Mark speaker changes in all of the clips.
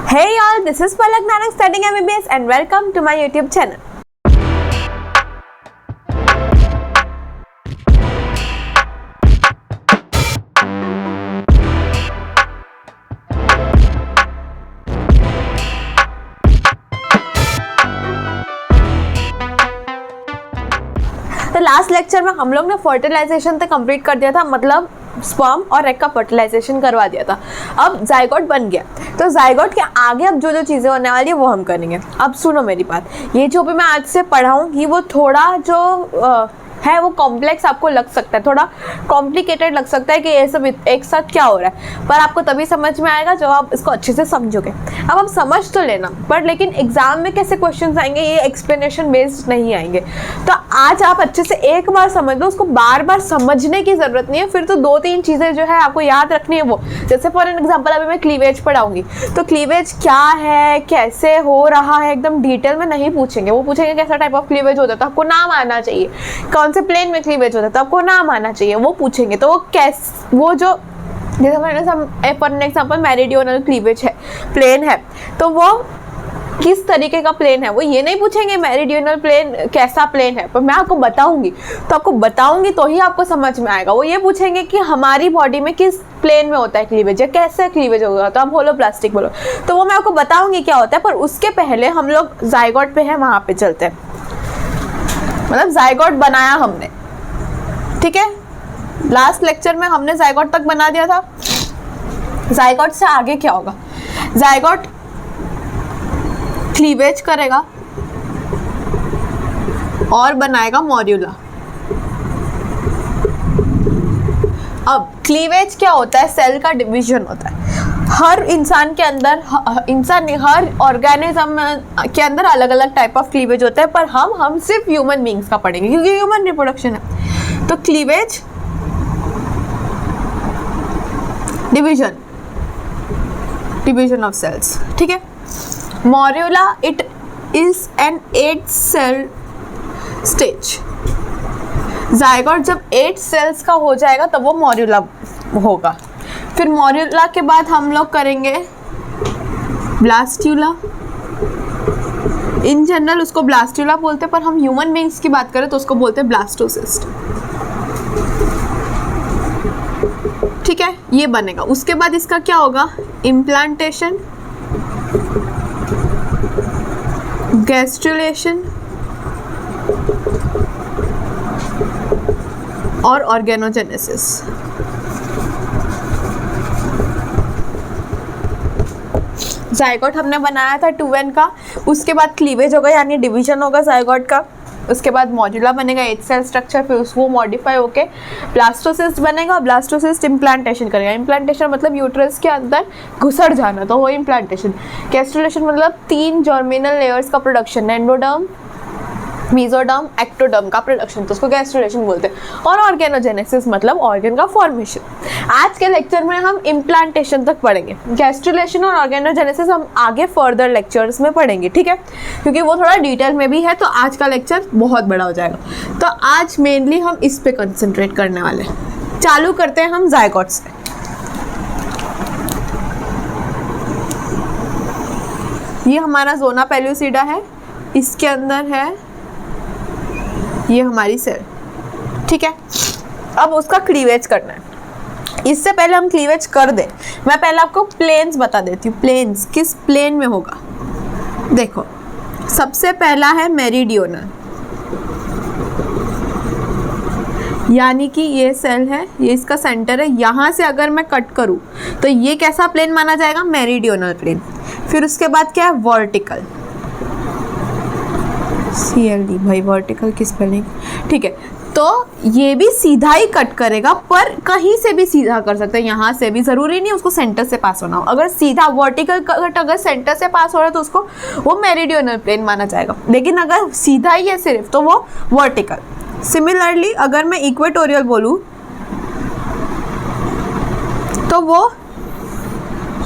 Speaker 1: Hey y'all, this is Palak Nanak studying MBBS and welcome to my YouTube channel. तो last lecture में हम लोग ने fertilisation तक कंप्लीट कर दिया था, मतलब स्पर्म और एग का फर्टिलाइजेशन करवा दिया था। अब जाइगोट बन गया, तो जाइगोट के आगे अब जो जो चीज़ें होने वाली है वो हम करेंगे। अब सुनो मेरी बात, ये जो भी मैं आज से पढ़ाऊँगी वो थोड़ा जो है वो कॉम्प्लेक्स आपको लग सकता है, थोड़ा कॉम्प्लिकेटेड लग सकता है कि ये सब एक साथ क्या हो रहा है, पर आपको तभी समझ में आएगा जब आप इसको अच्छे से समझोगे। अब आप समझ तो लेना, पर लेकिन एग्जाम में कैसे क्वेश्चंस आएंगे ये एक्सप्लेनेशन बेस्ड नहीं आएंगे। तो आज आप अच्छे से एक बार समझ लो, उसको बार बार समझने की ज़रूरत नहीं है। फिर तो दो तीन चीज़ें जो है आपको याद रखनी है वो, जैसे फॉर एन एग्जाम्पल अभी मैं क्लीवेज पढ़ाऊंगी, तो क्लीवेज क्या है, कैसे हो रहा है, एकदम डिटेल में नहीं पूछेंगे। वो पूछेंगे कैसा टाइप ऑफ क्लीवेज होता है, तो आपको नाम आना चाहिए। कौन से प्लेन में क्लीवेज होता है तो आपको नाम आना चाहिए, वो पूछेंगे। तो वो जो जैसे फॉर एग्जाम्पल मेरिडियनल क्लीवेज है, प्लेन है, तो वो किस तरीके का प्लेन है, वो ये नहीं पूछेंगे मेरिडियनल प्लेन कैसा प्लेन है, पर मैं आपको बताऊंगी, तो आपको बताऊंगी तो ही आपको समझ में आएगा। वो ये पूछेंगे कि हमारी बॉडी में किस प्लेन में होता है क्लीवेज, या कैसे क्लीवेज होगा, तो आप होलोप्लास्टिक बोलो, तो वो मैं आपको बताऊंगी क्या होता है। पर उसके पहले हम लोग जाइगोट पे हैं, वहाँ पे चलते हैं। मतलब जाइगोट बनाया हमने, ठीक है। लास्ट लेक्चर में हमने जाइगोट तक बना दिया था। जाइगोट से आगे क्या होगा, जाइगोट क्लीवेज करेगा और बनाएगा मॉड्यूला। अब क्लीवेज क्या होता है, सेल का डिवीजन होता है। हर इंसान के अंदर, हर ऑर्गेनिज्म के अंदर अलग अलग टाइप ऑफ क्लीवेज होता है, पर हम सिर्फ ह्यूमन बींग्स का पढ़ेंगे क्योंकि ह्यूमन रिप्रोडक्शन है। तो क्लीवेज, डिवीजन ऑफ सेल्स, ठीक है। Morula, it is an 8 cell stage. Zygote जब 8 सेल्स का हो जाएगा तब वो मॉड्यूला होगा। फिर मॉड्यूला के बाद हम लोग करेंगे ब्लास्ट्यूला। इन जनरल उसको ब्लास्ट्यूला बोलते हैं, पर हम ह्यूमन बींग्स की बात करें तो उसको बोलते हैं ब्लास्टोसिस्ट, ठीक है। ये बनेगा। उसके बाद इसका क्या होगा, इम्प्लांटेशन, गैस्ट्रुलेशन और ऑर्गेनोजेनेसिस। जाइगोट हमने बनाया था 2n का। उसके बाद क्लीवेज होगा यानी डिवीजन होगा जाइगोट का। उसके बाद मॉड्यूला बनेगा, 8 सेल स्ट्रक्चर, फिर वो मॉडिफाई होके ब्लास्टोसिस्ट बनेगा। ब्लास्टोसिस्ट इम्प्लांटेशन करेगा। इम्प्लांटेशन मतलब यूट्रस के अंदर घुसड़ जाना, तो वो इम्प्लांटेशन। गैस्ट्रुलेशन मतलब 3 जर्मिनल लेयर्स का प्रोडक्शन, एंडोडर्म, मेसोडर्म, एक्टोडर्म का प्रोडक्शन, तो उसको गैस्ट्रुलेशन बोलते हैं। और ऑर्गेनोजेनेसिस मतलब ऑर्गन का फॉर्मेशन। आज के लेक्चर में हम इम्प्लांटेशन तक पढ़ेंगे। गैस्ट्रुलेशन और ऑर्गेनोजेनेसिस हम आगे फर्दर लेक्चर्स में पढ़ेंगे, ठीक है, क्योंकि वो थोड़ा डिटेल में भी है, तो आज का लेक्चर बहुत बड़ा हो जाएगा। तो आज मेनली हम इस पे कंसंट्रेट करने वाले हैं। चालू करते हैं हम जाइगोट से। ये हमारा जोना पेल्यूसिडा है, इसके अंदर है ये हमारी सेल, ठीक है। अब उसका क्लीवेज करना है। इससे पहले हम क्लीवेज कर दे, मैं पहले आपको प्लेन्स बता देती हूँ। प्लेन्स किस प्लेन में होगा, देखो सबसे पहला है मेरिडियोनल, यानी कि ये सेल है, ये इसका सेंटर है। यहाँ से अगर मैं कट करूँ तो ये कैसा प्लेन माना जाएगा, मेरिडियोनल प्लेन। फिर उसके बाद क्या है, वर्टिकल, CLD, भाई वर्टिकल की स्पेलिंग, ठीक है। तो ये भी सीधा ही कट करेगा, पर कहीं से भी सीधा कर सकते हैं, यहाँ से भी, जरूरी नहीं उसको सेंटर से पास होना हो। अगर सीधा वर्टिकल कट अगर सेंटर से पास हो रहा है तो उसको वो मेरिडियोनल प्लेन माना जाएगा, लेकिन अगर सीधा ही है सिर्फ तो वो वर्टिकल। सिमिलरली अगर मैं इक्वेटोरियल बोलूँ तो वो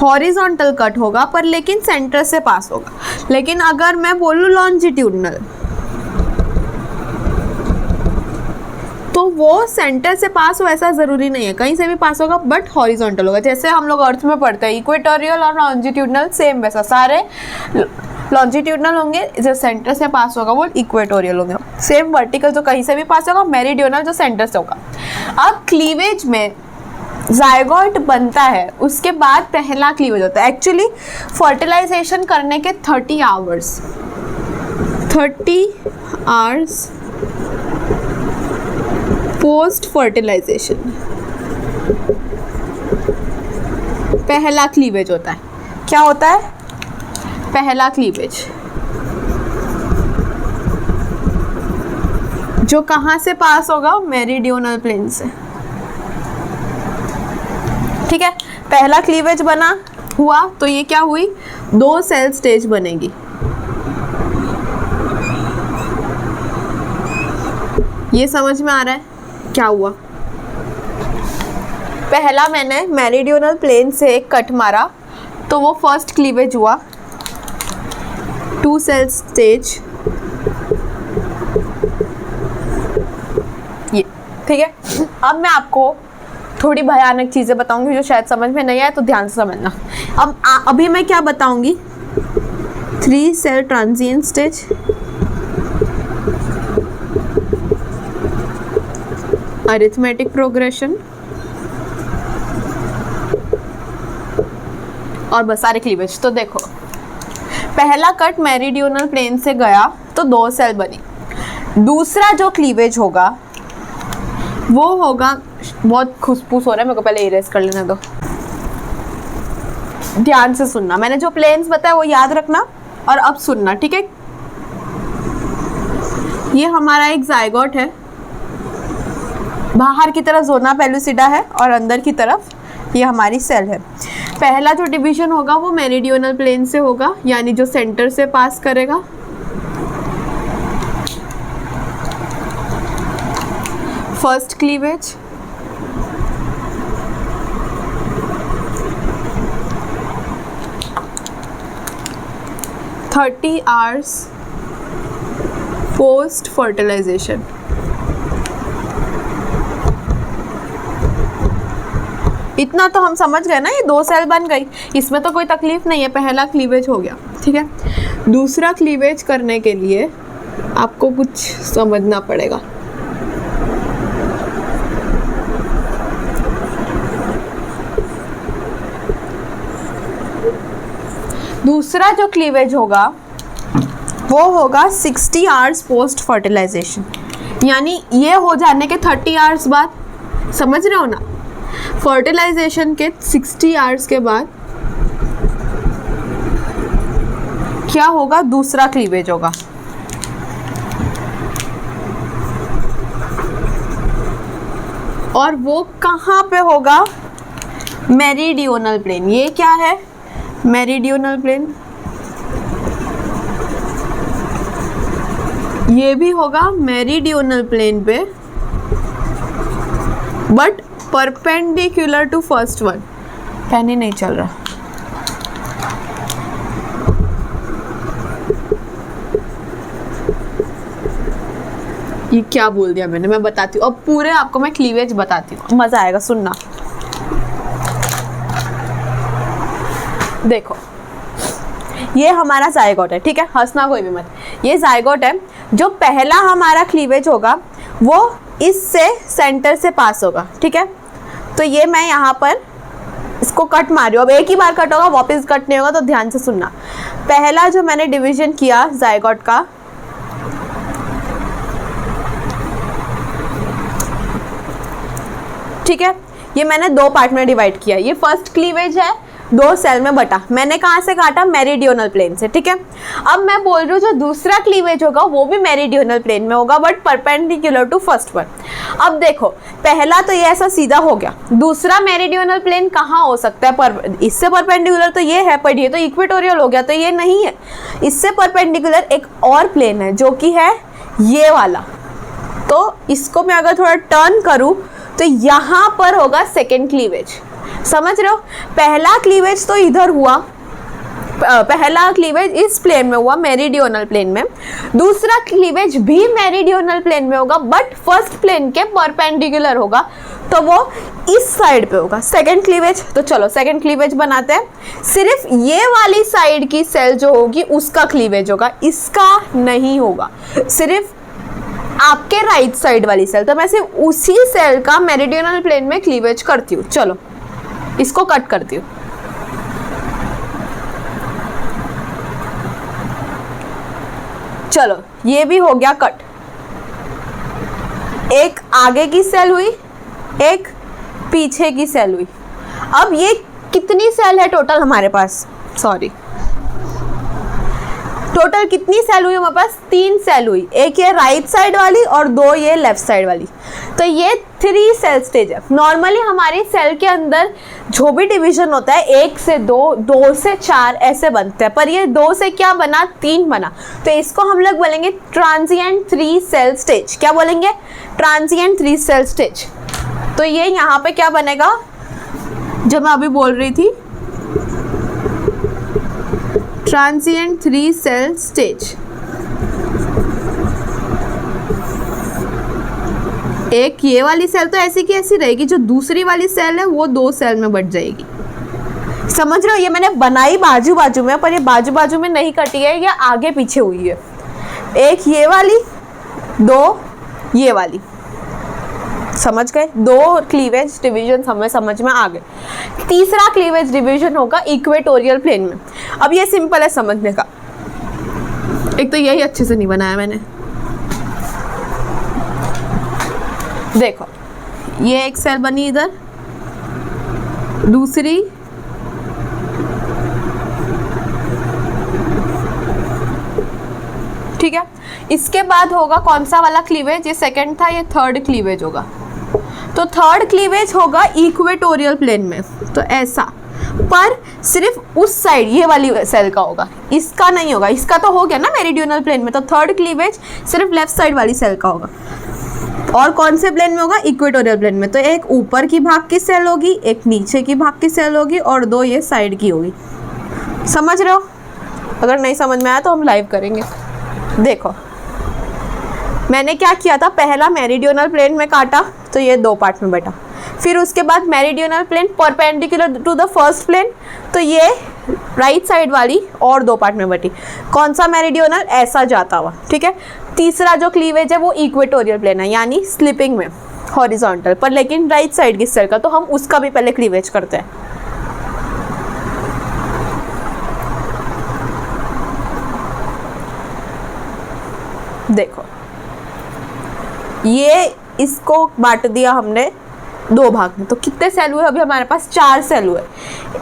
Speaker 1: हॉरिजॉन्टल कट होगा, पर लेकिन सेंटर से पास होगा। लेकिन अगर मैं बोलूँ लॉन्जिट्यूडनल तो वो सेंटर से पास हो ऐसा ज़रूरी नहीं है, कहीं से भी पास होगा बट हॉरिजॉन्टल होगा। जैसे हम लोग अर्थ में पढ़ते हैं इक्वेटोरियल और लॉन्जिट्यूडनल, सेम वैसा सारे लॉन्जिट्यूडनल होंगे, जो सेंटर से पास होगा वो इक्वेटोरियल होंगे। सेम वर्टिकल जो कहीं से भी पास होगा, मेरिडियोनल जो सेंटर से होगा। अब क्लीवेज में जायगोट बनता है, उसके बाद पहला क्लीवेज होता है। एक्चुअली फर्टिलाइजेशन करने के 30 आवर्स पोस्ट फर्टिलाइजेशन पहला क्लीवेज होता है। क्या होता है पहला क्लीवेज? जो कहाँ से पास होगा? मेरिडियोनल प्लेन से। ठीक है, पहला क्लीवेज बना हुआ तो ये क्या हुई? 2 सेल स्टेज बनेगी। ये समझ में आ रहा है क्या हुआ? पहला मैंने मेरिडियोनल प्लेन से एक कट मारा तो वो फर्स्ट क्लीवेज हुआ, 2 सेल स्टेज। ये ठीक है। अब मैं आपको थोड़ी भयानक चीज़ें बताऊंगी जो शायद समझ में नहीं आए, तो ध्यान से समझना। अब अभी मैं क्या बताऊंगी? 3 cell transient stage, arithmetic progression और बस सारे क्लीवेज। तो देखो, पहला कट मेरिडियोनल प्लेन से गया तो 2 सेल बनी। दूसरा जो क्लीवेज होगा वो होगा, बहुत खुसफुस हो रहा है, मेरे को पहले इरेज कर लेने दो। ध्यान से सुनना, मैंने जो प्लेन्स बताया वो याद रखना और अब सुनना, ठीक है? ये हमारा एक जायगोट है, बाहर की तरफ ज़ोना पेलुसिडा है और अंदर की तरफ ये हमारी सेल है। पहला जो डिवीजन होगा वो मेरिडियोनल प्लेन से होगा, यानी जो सेंटर से पास करेगा। First cleavage, thirty hours post fertilisation. इतना तो हम समझ गए ना, ये 2 सेल बन गई, इसमें तो कोई तकलीफ नहीं है, पहला क्लीवेज हो गया। ठीक है, दूसरा क्लीवेज करने के लिए आपको कुछ समझना पड़ेगा। दूसरा जो क्लीवेज होगा वो होगा 60 आवर्स पोस्ट फर्टिलाइजेशन, यानी ये हो जाने के 30 आवर्स बाद, समझ रहे हो ना? फर्टिलाइजेशन के 60 आवर्स के बाद क्या होगा? दूसरा क्लीवेज होगा। और वो कहाँ पे होगा? Meridional plane. ये क्या है? Meridional plane. ये भी होगा मेरिडियोनल प्लेन पे, but perpendicular to first one. Pen ही नहीं चल रहा। ये क्या बोल दिया मैंने? मैं बताती हूँ, अब पूरे आपको मैं क्लीवेज बताती हूँ, मजा आएगा, सुनना। देखो, ये हमारा जायगोट है, ठीक है? हंसना कोई भी मत। ये जायगोट है। जो पहला हमारा क्लीवेज होगा वो इससे सेंटर से पास होगा, ठीक है? तो ये मैं यहाँ पर इसको कट मारी हूँ। अब एक ही बार कट होगा, वापस कट नहीं होगा, तो ध्यान से सुनना। पहला जो मैंने डिवीजन किया जायगोट का, ठीक है, ये मैंने 2 पार्ट में डिवाइड किया। ये फर्स्ट क्लीवेज है, 2 सेल में बटा। मैंने कहाँ से काटा? मेरिडियोनल प्लेन से, ठीक है? अब मैं बोल रही हूँ जो दूसरा क्लीवेज होगा वो भी मेरिडियोनल प्लेन में होगा, but perpendicular to first one. अब देखो, पहला तो ये ऐसा सीधा हो गया, दूसरा मेरिडियोनल प्लेन कहाँ हो सकता है? पर इससे परपेंडिकुलर तो ये है, पर ये तो इक्वेटोरियल हो गया, तो ये नहीं है। इससे परपेंडिकुलर एक और प्लेन है जो कि है ये वाला। तो इसको मैं अगर थोड़ा टर्न करूँ तो यहाँ पर होगा सेकेंड क्लीवेज। समझ रहे हो? पहला क्लीवेज तो इधर हुआ, पहला क्लीवेज इस प्लेन में हुआ, मेरिडियोनल प्लेन में। दूसरा क्लीवेज भी मेरिडियोनल प्लेन में होगा, बट फर्स्ट प्लेन के परपेंडिकुलर होगा, तो वो इस साइड पे होगा सेकंड क्लीवेज। तो चलो सेकंड क्लीवेज बनाते हैं। सिर्फ ये वाली साइड की सेल जो होगी उसका क्लीवेज होगा, इसका नहीं होगा, सिर्फ आपके राइट साइड वाली सेल। तो मैं सिर्फ उसी सेल का मेरिडियोनल प्लेन में क्लीवेज करती हूँ। चलो इसको कट करती हूँ। चलो ये भी हो गया कट। एक आगे की सेल हुई, एक पीछे की सेल हुई। अब ये कितनी सेल है टोटल हमारे पास, सॉरी टोटल कितनी सेल हुई हमारे पास, 3 सेल हुई। एक ये राइट साइड वाली और 2 ये लेफ्ट साइड वाली। तो ये 3 सेल स्टेज है। नॉर्मली हमारी सेल के अंदर जो भी डिवीजन होता है 1 से 2, 2 से 4 ऐसे बनते हैं, पर ये 2 से क्या बना, 3 बना। तो इसको हम लोग बोलेंगे ट्रांजिएंट 3 सेल स्टेज। क्या बोलेंगे, ट्रांजिएंट 3 सेल स्टेज। तो ये यहाँ पे क्या बनेगा, जो मैं अभी बोल रही थी, ट्रांजिएंट 3 सेल स्टेज। एक ये वाली सेल तो ऐसी की ऐसी रहेगी, जो दूसरी वाली सेल है वो 2 सेल में बट जाएगी। समझ रहे हो, ये मैंने बनाई बाजू बाजू में, पर ये बाजू बाजू में नहीं कटी है, ये आगे पीछे हुई है। एक ये वाली, 2 ये वाली। समझ गए, 2 क्लीवेज डिवीजन हमें समझ में आ गए। तीसरा क्लीवेज डिवीजन होगा इक्वेटोरियल प्लेन में। अब ये सिंपल है समझने का, एक तो यही अच्छे से नहीं बनाया मैंने। देखो ये एक सेल बनी इधर, दूसरी ठीक है। इसके बाद होगा कौन सा वाला क्लीवेज, ये सेकंड था, ये थर्ड क्लीवेज होगा। तो थर्ड क्लीवेज होगा इक्वेटोरियल प्लेन में, तो ऐसा, पर सिर्फ उस साइड ये वाली सेल का होगा, इसका नहीं होगा। इसका तो हो गया ना मेरिडियोनल प्लेन में, तो थर्ड क्लीवेज सिर्फ लेफ्ट साइड वाली सेल का होगा। और कौन से प्लेन में होगा, इक्वेटोरियल प्लेन में। तो एक ऊपर की भाग की सेल होगी, एक नीचे की भाग की सेल होगी, और 2 ये साइड की होगी। समझ रहे हो, अगर नहीं समझ में आया तो हम लाइव करेंगे। देखो मैंने क्या किया था, पहला मेरिडियोनल प्लेन में काटा, तो ये 2 पार्ट में बटा। फिर उसके बाद meridional plane perpendicular to the first plane, तो ये राइट साइड वाली और 2 पार्ट में बटी। कौन सा मेरिडियोनल, ऐसा जाता हुआ, ठीक है। तीसरा जो क्लीवेज है वो इक्वेटोरियल प्लेन है, यानी स्लिपिंग में हॉरिजॉन्टल पर, लेकिन राइट साइड की सेल का, तो हम उसका भी पहले क्लीवेज करते हैं। देखो ये इसको बांट दिया हमने 2 भाग में, तो कितने सेल हुए अभी हमारे पास, 4 सेल हुए।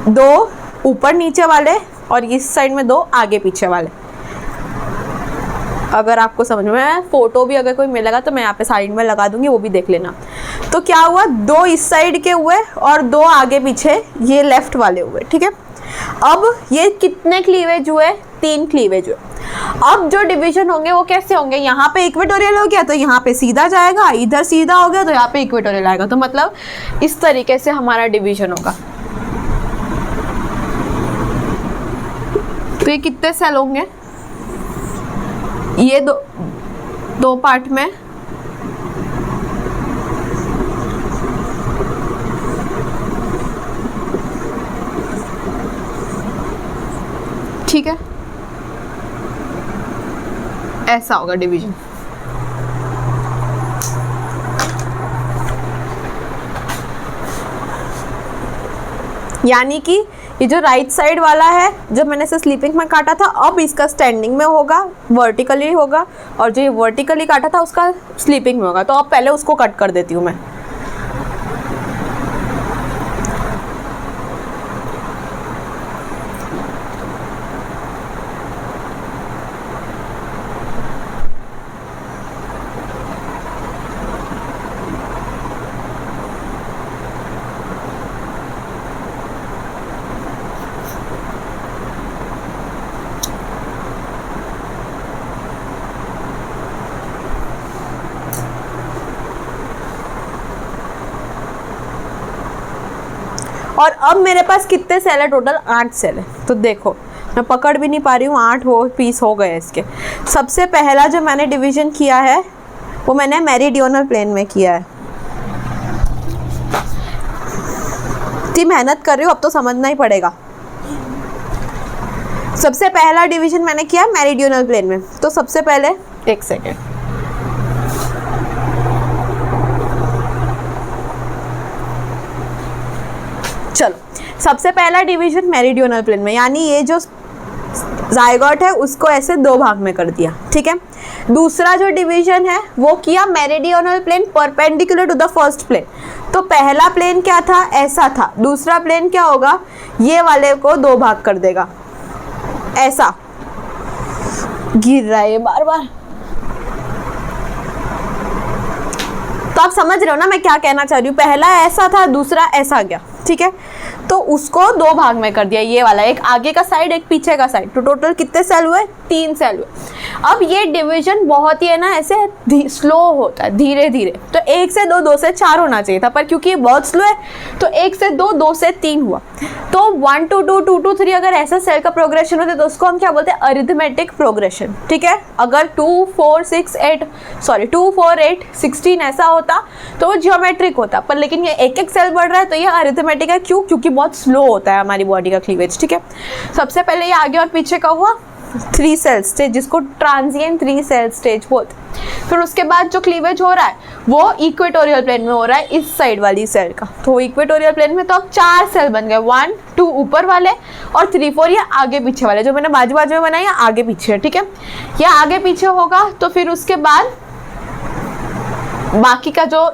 Speaker 1: 2 ऊपर नीचे वाले और इस साइड में 2 आगे पीछे वाले। अगर आपको समझ में, फोटो भी अगर कोई मिलेगा तो मैं यहाँ पे साइड में लगा दूंगी, वो भी देख लेना। तो क्या हुआ, 2 इस साइड के हुए और 2 आगे पीछे ये लेफ्ट वाले हुए, ठीक है। अब ये कितने क्लीवेज हुए, 3 क्लीवेज हुए। अब जो डिवीजन होंगे वो कैसे होंगे, यहाँ पे इक्वेटोरियल हो गया तो यहाँ पे सीधा जाएगा, इधर सीधा हो गया तो यहाँ पे इक्वेटोरियल आएगा। तो मतलब इस तरीके से हमारा डिवीजन होगा। तो ये कितने सेल होंगे, ये 2 पार्ट में, ठीक है, ऐसा होगा डिवीजन। यानी कि ये जो राइट साइड वाला है, जो मैंने इसे स्लीपिंग में काटा था, अब इसका स्टैंडिंग में होगा, वर्टिकली होगा, और जो ये वर्टिकली काटा था उसका स्लीपिंग में होगा। तो अब पहले उसको कट कर देती हूँ मैं। और अब मेरे पास कितने सेल है टोटल, 8 सेल है। तो देखो मैं पकड़ भी नहीं पा रही हूँ, 8 पीस हो गए इसके। सबसे पहला जो मैंने डिवीजन किया है वो मैंने मेरिडियनल प्लेन में किया है। इतनी मेहनत कर रही हूँ, अब तो समझना ही पड़ेगा। सबसे पहला डिवीजन मैंने किया मेरिडियनल प्लेन में। तो सबसे पहले एक सेकेंड, चलो सबसे पहला डिवीजन मेरिडियनल प्लेन में, यानी ये जो जायगोट है उसको ऐसे 2 भाग में कर दिया, ठीक है। दूसरा जो डिवीजन है वो किया meridional plane perpendicular to the first plane. तो पहला प्लेन क्या था, ऐसा था। दूसरा प्लेन क्या होगा, ये वाले को 2 भाग कर देगा, ऐसा गिर रहा है बार बार। तो आप समझ रहे हो ना मैं क्या कहना चाह रही हूँ। पहला ऐसा था, दूसरा ऐसा गया, ठीक है। तो उसको 2 भाग में कर दिया, ये वाला, एक आगे का साइड एक पीछे का साइड। तो टोटल कितने सेल हुए, 3 सेल हुए। अब ये डिवीजन बहुत ही है ना ऐसे स्लो होता है, धीरे धीरे। तो 1 से 2, 2 से 4 होना चाहिए था, पर क्योंकि ये बहुत स्लो है तो 1 से 2, 2 से 3 हुआ। तो 1 to 2, 2 to 3 अगर ऐसा सेल का प्रोग्रेशन होता है तो उसको हम क्या बोलते हैं, अरिथमेटिक प्रोग्रेशन, ठीक है। अगर 2, 4, 8, 16 ऐसा होता तो वो जियोमेट्रिक होता, पर लेकिन ये एक एक सेल बढ़ रहा है तो ये अरिथमेटिक है। क्यों, क्योंकि बहुत स्लो होता है हमारी बॉडी का क्लीवेज, ठीक है। सबसे पहले ये आगे और पीछे का हुआ 3 सेल स्टेज, जिसको ट्रांजिएंट 3 सेल स्टेज बोलते हैं। फिर उसके बाद जो क्लीवेज हो रहा है वो इक्वेटोरियल प्लेन में हो रहा है, इस साइड वाली सेल का। तो इक्वेटोरियल प्लेन में तो अब 4 सेल बन गए, 1, 2 ऊपर वाले और 3, 4 ये आगे पीछे वाले। जो मैंने बाजू बाजू में बनाया ये आगे पीछे, ठीक है। ये आगे पीछे होगा तो फिर उसके बाद बाकी का जो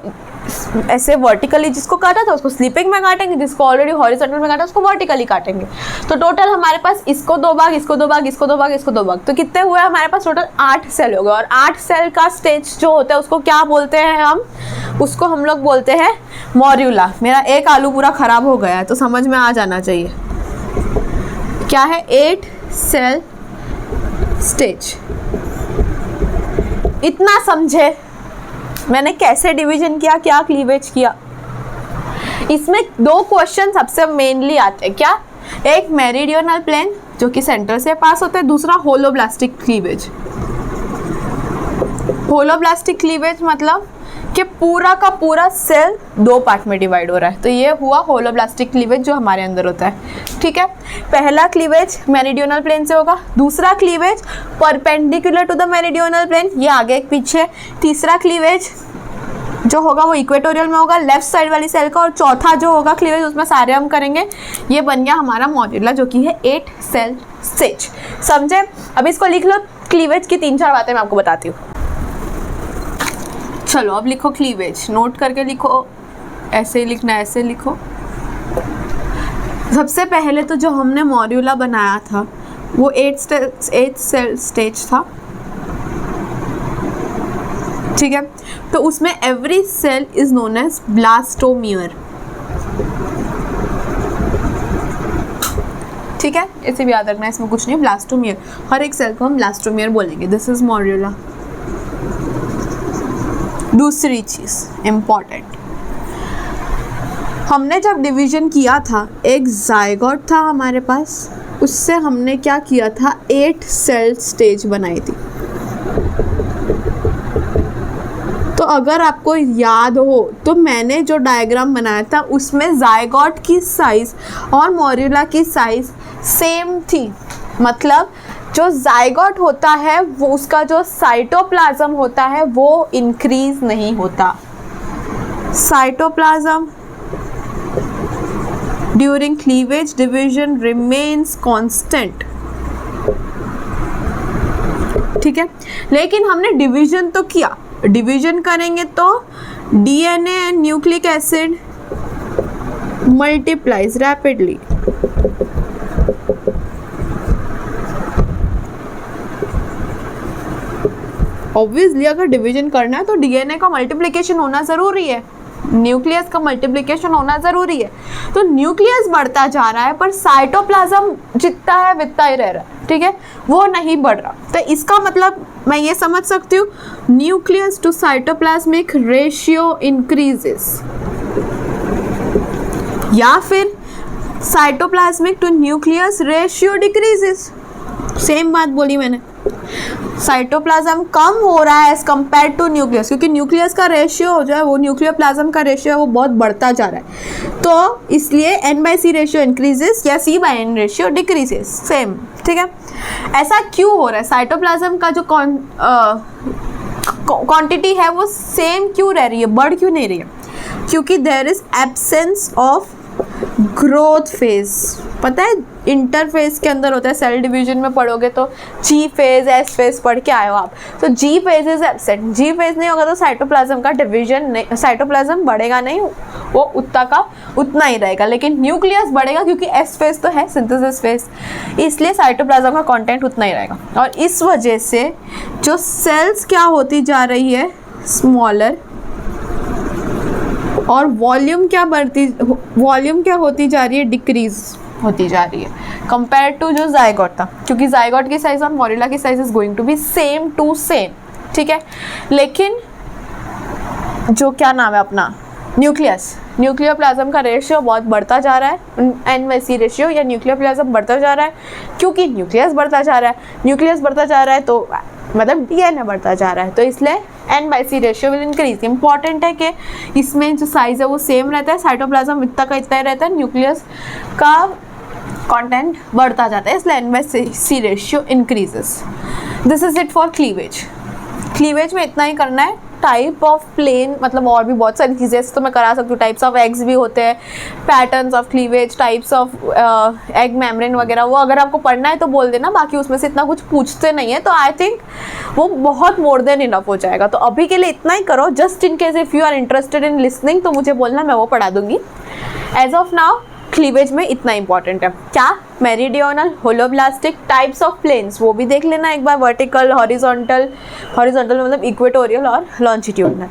Speaker 1: ऐसे वर्टिकली जिसको काटा था उसको स्लीपिंग में काटेंगे, जिसको ऑलरेडी हॉरिजॉन्टल में काटा उसको वर्टिकली काटेंगे। तो टोटल हमारे पास इसको 2 भाग, इसको 2 भाग, इसको 2 भाग, इसको 2 भाग, तो कितने हुए हमारे पास टोटल 8 सेल हो गए। और 8 सेल का स्टेज जो होता है उसको क्या बोलते हैं हम, उसको हम लोग बोलते हैं मॉड्यूला। मेरा एक आलू पूरा खराब हो गया है तो समझ में आ जाना चाहिए क्या है, 8 सेल स्टेज। इतना समझे मैंने कैसे डिवीजन किया, क्या क्लीवेज किया। इसमें 2 क्वेश्चन सबसे मेनली आते हैं, क्या, एक मेरिडियनल प्लेन जो कि सेंटर से पास होता है, दूसरा होलोब्लास्टिक क्लीवेज। होलोब्लास्टिक क्लीवेज मतलब कि पूरा का पूरा सेल 2 पार्ट में डिवाइड हो रहा है। तो ये हुआ होलोब्लास्टिक क्लीवेज जो हमारे अंदर होता है, ठीक है। पहला क्लीवेज मेरिडियनल प्लेन से होगा, दूसरा cleavage perpendicular to the meridional plane, ये आगे पीछे। तीसरा क्लीवेज जो होगा वो इक्वेटोरियल में होगा, लेफ्ट साइड वाली सेल का। और चौथा जो होगा क्लीवेज उसमें सारे हम करेंगे। ये बन गया हमारा मॉड्यूला जो कि है 8 सेल स्टेज। समझे। अब इसको लिख लो, क्लीवेज की 3-4 बातें मैं आपको बताती हूँ। चलो अब लिखो क्लीवेज, नोट करके लिखो, ऐसे ही लिखना, ऐसे लिखो। सबसे पहले तो जो हमने मॉड्यूला बनाया था वो 8 सेल स्टेज था, ठीक है। तो उसमें every cell is known as blastomere, ठीक है। इसे भी याद रखना, इसमें कुछ नहीं, ब्लास्टोमियर। हर एक सेल को हम ब्लास्टोमियर बोलेंगे। This is morula. दूसरी चीज इम्पॉर्टेंट, हमने जब डिवीजन किया था एक जायगोट था हमारे पास, उससे हमने क्या किया था, 8 सेल स्टेज बनाई थी। तो अगर आपको याद हो तो मैंने जो डायग्राम बनाया था उसमें जायगोट की साइज और मॉड्यूला की साइज सेम थी। मतलब जो जायगोट होता है वो उसका जो साइटोप्लाज्म होता है वो इंक्रीज नहीं होता। Cytoplasm during cleavage division remains constant, ठीक है। लेकिन हमने डिवीजन तो किया, डिवीजन करेंगे तो DNA and nucleic acid multiplies rapidly. Obviously अगर डिवीजन करना है तो डीएनए का मल्टीप्लिकेशन होना ज़रूरी है, न्यूक्लियस का मल्टीप्लिकेशन होना ज़रूरी है। तो न्यूक्लियस बढ़ता जा रहा है पर साइटोप्लाज्म जितना है वितना ही रह रहा है, ठीक है, वो नहीं बढ़ रहा। तो इसका मतलब मैं ये समझ सकती हूँ, nucleus to cytoplasmic ratio increases, या फिर cytoplasmic to nucleus ratio decreases, same बात बोली मैंने, साइटोप्लाज्म कम हो रहा है एज कंपेयर टू न्यूक्लियस, क्योंकि न्यूक्लियस का रेशियो जो है वो न्यूक्लियोप्लाज्म का रेशियो है वो बहुत बढ़ता जा रहा है, तो इसलिए n/c रेशियो इंक्रीजेस या c/n रेशियो डिक्रीजेस, सेम, ठीक है। ऐसा क्यों हो रहा है, साइटोप्लाज्म का जो क्वांटिटी है वो सेम क्यों रह रही है, बढ़ क्यों नहीं रही है, क्योंकि there is absence of growth phase. पता है इंटरफेज के अंदर होता है, सेल डिवीजन में पढ़ोगे तो जी फेज एस फेज पढ़ के आए हो आप, तो G phase is absent, G phase नहीं होगा तो साइटोप्लाज्म का डिवीजन नहीं, साइटोप्लाज्म बढ़ेगा नहीं, वो उतना का उतना ही रहेगा, लेकिन न्यूक्लियस बढ़ेगा क्योंकि एस फेज तो है सिंथेसिस फेज, इसलिए साइटोप्लाज्म का कंटेंट उतना ही रहेगा। और इस वजह से जो सेल्स क्या होती जा रही है, स्मॉलर, और वॉल्यूम क्या होती जा रही है, डिक्रीज होती जा रही है कंपेयर टू जो जायगोट था, क्योंकि जायगोट की साइज और मोरिला की size is going to be same to same, ठीक है। लेकिन जो क्या नाम है अपना न्यूक्लियोप्लाज्म का रेशियो बहुत बढ़ता जा रहा है, n/c रेशियो या न्यूक्लियोप्लाज्म बढ़ता जा रहा है, क्योंकि न्यूक्लियस बढ़ता जा रहा है तो मतलब डीएनए बढ़ता जा रहा है, तो इसलिए n/c ratio will increase. Important है कि इसमें जो साइज है वो सेम रहता है, साइटोप्लाज्म इतना का इतना ही रहता है, न्यूक्लियस का कंटेंट बढ़ता जाता है, इसलिए n/c ratio increases. This is it for cleavage. Cleavage में इतना ही करना है। टाइप ऑफ प्लेन मतलब और भी बहुत सारी चीज़ें तो मैं करा सकती हूँ, टाइप्स ऑफ एग्स भी होते हैं, patterns of cleavage, types of egg membrane वगैरह, वो अगर आपको पढ़ना है तो बोल देना, बाकी उसमें से इतना कुछ पूछते नहीं है, तो आई थिंक वो बहुत मोर देन इनफ हो जाएगा। तो अभी के लिए इतना ही करो, just in case if you are interested in listening तो मुझे बोलना, मैं वो पढ़ा दूंगी। एज ऑफ नाउ क्लीवेज में इतना इंपॉर्टेंट है। क्या, meridional, holoblastic, types of planes वो भी देख लेना एक बार, वर्टिकल, हॉरिजॉन्टल मतलब इक्वेटोरियल और longitudinal.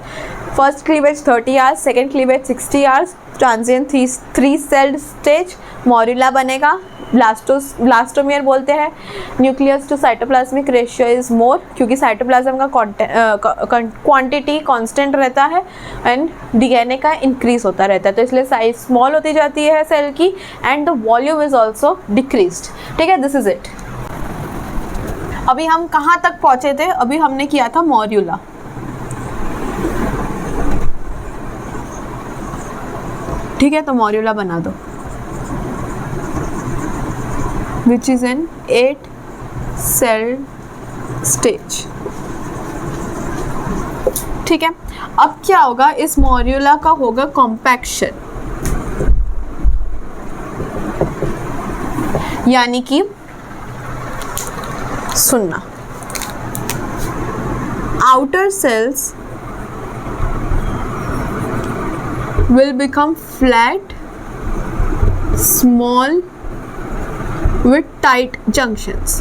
Speaker 1: First cleavage 30 hours, second cleavage 60 hours, transient 3 celled stage, morula बनेगा, ब्लास्टोमियर बोलते हैं। Nucleus to cytoplasmic ratio is more, क्योंकि साइटोप्लाज्म का क्वांटिटी कांस्टेंट रहता है एंड डीएनए का इंक्रीज होता रहता है, तो इसलिए साइज स्मॉल होती जाती है सेल की and the volume is also decreased, ठीक है। This is it. अभी हम कहाँ तक पहुँचे थे, अभी हमने किया था मॉर्यूला, ठीक है, तो मॉर्यूला बना दो, which is an 8 cell stage, ठीक है। अब क्या होगा, इस मॉर्यूला का होगा कॉम्पैक्शन, यानी कि सुनना, outer cells will become flat, small with tight junctions.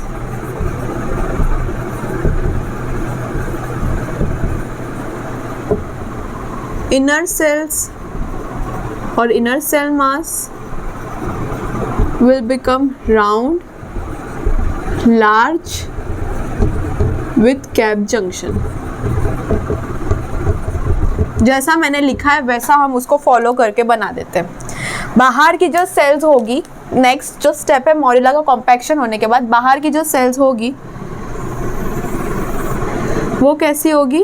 Speaker 1: Inner cells or inner cell mass will become round, large with gap junction. जैसा मैंने लिखा है वैसा हम उसको फॉलो करके बना देते हैं। बाहर की जो सेल्स होगी, नेक्स्ट जो स्टेप है मॉर्यूला का कॉम्पैक्शन होने के बाद, बाहर की जो सेल्स होगी वो कैसी होगी,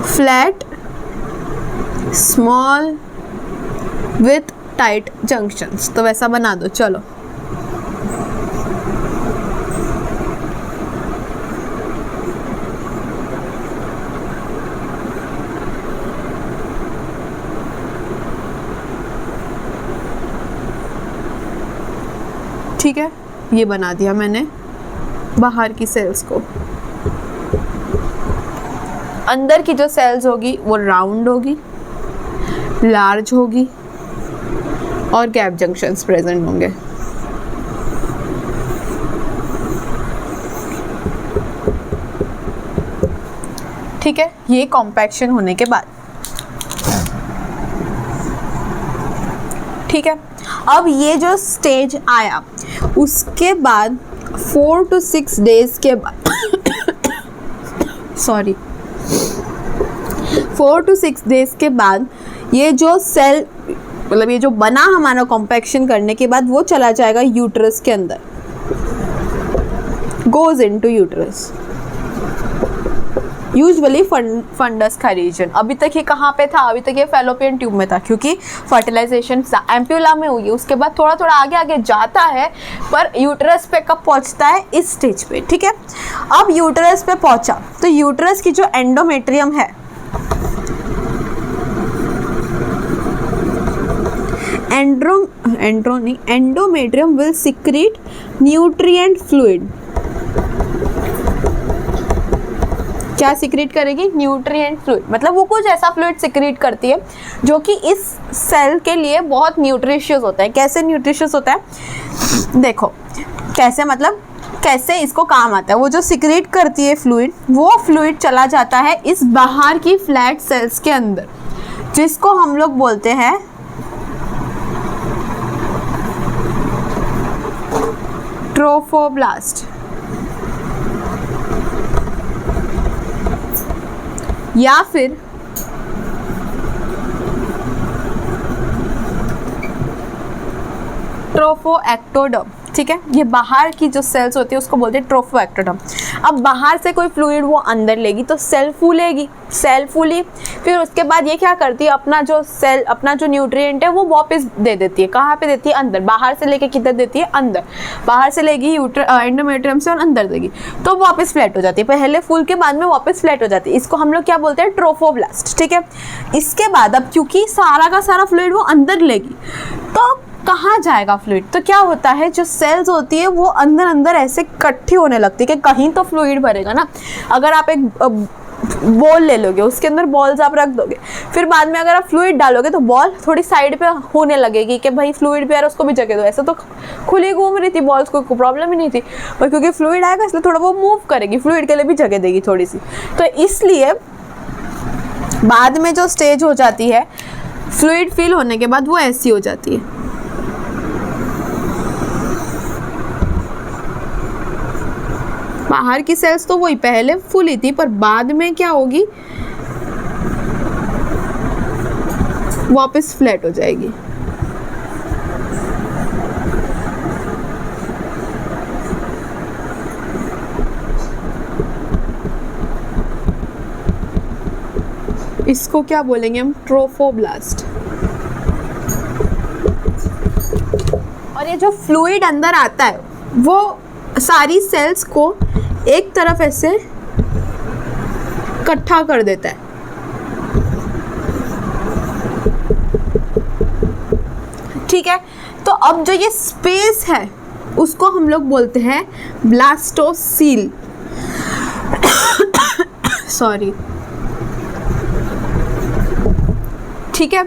Speaker 1: flat, small with tight junctions, तो वैसा बना दो। चलो ठीक है, ये बना दिया मैंने बाहर की सेल्स को। अंदर की जो सेल्स होगी वो राउंड होगी, लार्ज होगी और गैप जंक्शंस प्रेजेंट होंगे। ठीक है, ये कॉम्पैक्शन होने के बाद, ठीक है। अब ये जो स्टेज आया उसके बाद 4 to 6 डेज के बाद सॉरी 4 to 6 डेज के बाद ये जो सेल मतलब ये जो बना हमारा कॉम्पैक्शन करने के बाद वो चला जाएगा यूट्रस के अंदर, goes into uterus, usually fundus का रीजन। अभी तक ये कहाँ पे था? अभी तक ये फैलोपियन ट्यूब में था, क्योंकि फर्टिलाइजेशन एम्प्यूला में हुई है, उसके बाद थोड़ा थोड़ा आगे आगे जाता है, पर यूट्रस पे कब पहुँचता है? इस स्टेज पे, ठीक है। अब यूट्रस पे पहुँचा तो यूट्रस की जो एंडोमेट्रियम है, endometrium will secrete nutrient fluid. क्या सिक्रीट करेगी? Nutrient fluid. मतलब वो कुछ ऐसा फ्लूइड सिक्रीट करती है जो कि इस सेल के लिए बहुत न्यूट्रिशियस होता है। कैसे न्यूट्रिशियस होता है? देखो कैसे, मतलब कैसे इसको काम आता है। वो जो सिक्रीट करती है फ्लूइड, वो फ्लूइड चला जाता है इस बाहर की फ्लैट सेल्स के अंदर, जिसको हम लोग बोलते हैं ट्रोफोब्लास्ट या फिर ट्रोफोएक्टोडर्म, ठीक है। ये बाहर की जो सेल्स होती है उसको बोलते हैं ट्रोफोएक्टोडर्म। अब बाहर से कोई फ्लूइड वो अंदर लेगी तो सेल फूलेगी, सेल फूली, फिर उसके बाद ये क्या करती है, अपना जो सेल, अपना जो न्यूट्रिएंट है वो वापस दे देती है। कहाँ पे देती है? अंदर। बाहर से लेके किधर देती है? अंदर। बाहर से लेगी एंडोमेट्रियम से और अंदर देगी तो वापस फ्लैट हो जाती है। पहले फूल के बाद में वापस फ्लैट हो जाती है। इसको हम लोग क्या बोलते हैं? ट्रोफोब्लास्ट, ठीक है। इसके बाद अब क्योंकि सारा का सारा फ्लूइड वो अंदर लेगी तो कहाँ जाएगा फ्लूइड? तो क्या होता है, जो सेल्स होती है वो अंदर अंदर ऐसे इकट्ठी होने लगती है कि कहीं तो फ्लूइड भरेगा ना। अगर आप एक बॉल ले लोगे, उसके अंदर बॉल्स आप रख दोगे, फिर बाद में अगर आप फ्लूइड डालोगे तो बॉल थोड़ी साइड पे होने लगेगी कि भाई फ्लूइड भी यार उसको भी जगह दो। ऐसा तो खुली घूम रही थी बॉल्स, को प्रॉब्लम ही नहीं थी, पर क्योंकि फ्लूइड आएगा इसलिए थोड़ा वो मूव करेगी, फ्लूइड के लिए भी जगह देगी थोड़ी सी। तो इसलिए बाद में जो स्टेज हो जाती है फ्लूइड फिल होने के बाद, वो ऐसी हो जाती है। बाहर की सेल्स तो वही पहले फूली थी, पर बाद में क्या होगी, वापस फ्लैट हो जाएगी। इसको क्या बोलेंगे हम? ट्रोफोब्लास्ट। और ये जो फ्लूइड अंदर आता है वो सारी सेल्स को एक तरफ ऐसे इकट्ठा कर देता है, ठीक है। तो अब जो ये स्पेस है उसको हम लोग बोलते हैं ब्लास्टोसील। सॉरी, ठीक है।